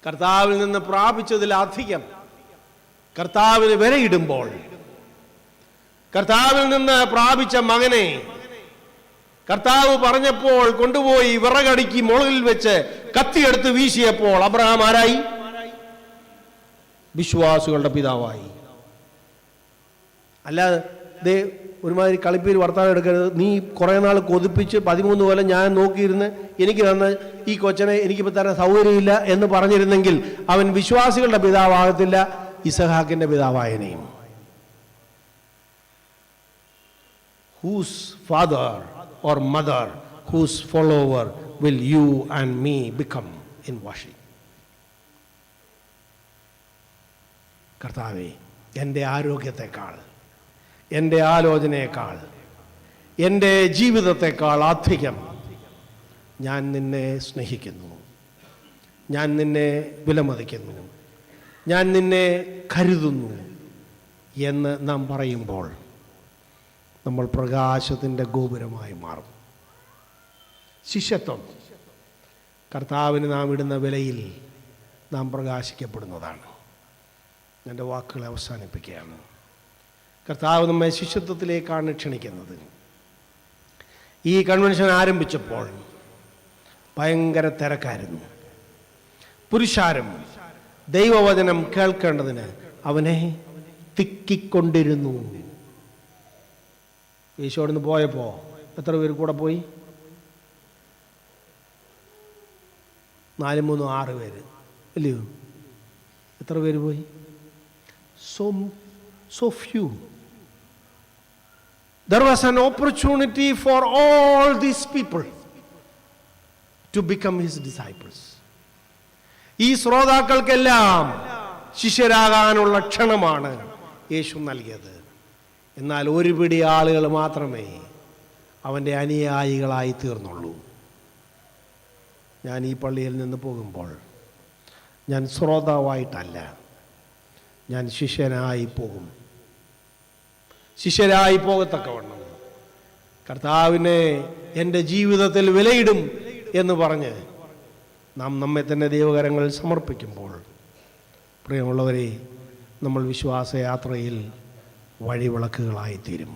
Speaker 1: കർത്താവിൽ നിന്ന് പ്രാപിച്ചതിലധികം കർത്താവിന് വിലയിടുമ്പോൾ, കർത്താവിൽ നിന്ന് പ്രാപിച്ച മകനെ കർത്താവ് പറഞ്ഞപ്പോൾ കൊണ്ടുപോയി വിറകടുക്കി മുകളിൽ വെച്ച് കത്തിയെടുത്ത് വീശിയപ്പോൾ അബ്രഹാം ആരായി? വിശ്വാസികളുടെ പിതാവായി. അല്ലാതെ ഒരുമാതിരി കളിപ്പേര് വർത്താനം എടുക്കരുത്. നീ കുറേ നാൾ കൊതിപ്പിച്ച് 13 കൊല്ലം ഞാൻ നോക്കിയിരുന്ന് എനിക്ക് തന്ന ഈ കൊച്ചനെ എനിക്കിപ്പോൾ തരാൻ സൗകര്യമില്ല എന്ന് പറഞ്ഞിരുന്നെങ്കിൽ അവൻ വിശ്വാസികളുടെ പിതാവാകത്തില്ല, ഇസഹാക്കിന്റെ പിതാവായനെയും. Whose father or mother, whose follower will you and me become in worship? കർത്താവേ, എൻ്റെ ആരോഗ്യത്തെക്കാൾ, എൻ്റെ ആലോചനയേക്കാൾ, എൻ്റെ ജീവിതത്തെക്കാൾ അധികം ഞാൻ നിന്നെ സ്നേഹിക്കുന്നു, ഞാൻ നിന്നെ വിലമതിക്കുന്നു, ഞാൻ നിന്നെ കരുതുന്നു എന്ന് നാം പറയുമ്പോൾ നമ്മൾ പ്രകാശത്തിൻ്റെ ഗോപുരമായി മാറും. ശിഷ്യത്വം കർത്താവിന് നാം ഇടുന്ന വിലയിൽ നാം പ്രകാശിക്കപ്പെടുന്നതാണ്. എൻ്റെ വാക്കുകളെ അവസാനിപ്പിക്കുകയാണ്. കർത്താവ് നമ്മെ ശിഷ്യത്വത്തിലേക്കാണ് ക്ഷണിക്കുന്നത്. ഈ കൺവെൻഷൻ ആരംഭിച്ചപ്പോൾ ഭയങ്കര തിരക്കായിരുന്നു. പുരുഷാരം ദൈവവചനം കേൾക്കേണ്ടതിന് അവനെ തിക്കിക്കൊണ്ടിരുന്നു. യേശുവോട് നിന്ന് പോയപ്പോൾ എത്ര പേര് കൂടെ പോയി? 4, 3, 6 പേര് അല്ലയോ? എത്ര പേര് പോയി? So few. There was an opportunity for all these people to become his disciples. ഈ ശ്രോതാക്കൾക്കെല്ലാം ശിഷ്യരാകാനുള്ള ക്ഷണമാണ് യേശു നൽകിയത്. എന്നാൽ ഒരു പിടി ആളുകൾ മാത്രമേ അവൻ്റെ അനുയായികളായി തീർന്നുള്ളൂ. ഞാൻ ഈ പള്ളിയിൽ നിന്ന് പോകുമ്പോൾ ഞാൻ ശ്രോതാവായിട്ടല്ല, ഞാൻ ശിഷ്യനായി പോകും. ശിഷ്യരായി പോകത്തക്കവണ്ണം കർത്താവിനെ എൻ്റെ ജീവിതത്തിൽ വിലയിടും എന്ന് പറഞ്ഞ് നാം നമ്മെ തന്നെ ദൈവകരങ്ങളിൽ സമർപ്പിക്കുമ്പോൾ, പ്രിയമുള്ളവരെ, നമ്മൾ വിശ്വാസയാത്രയിൽ വഴിവിളക്കുകളായിത്തീരും.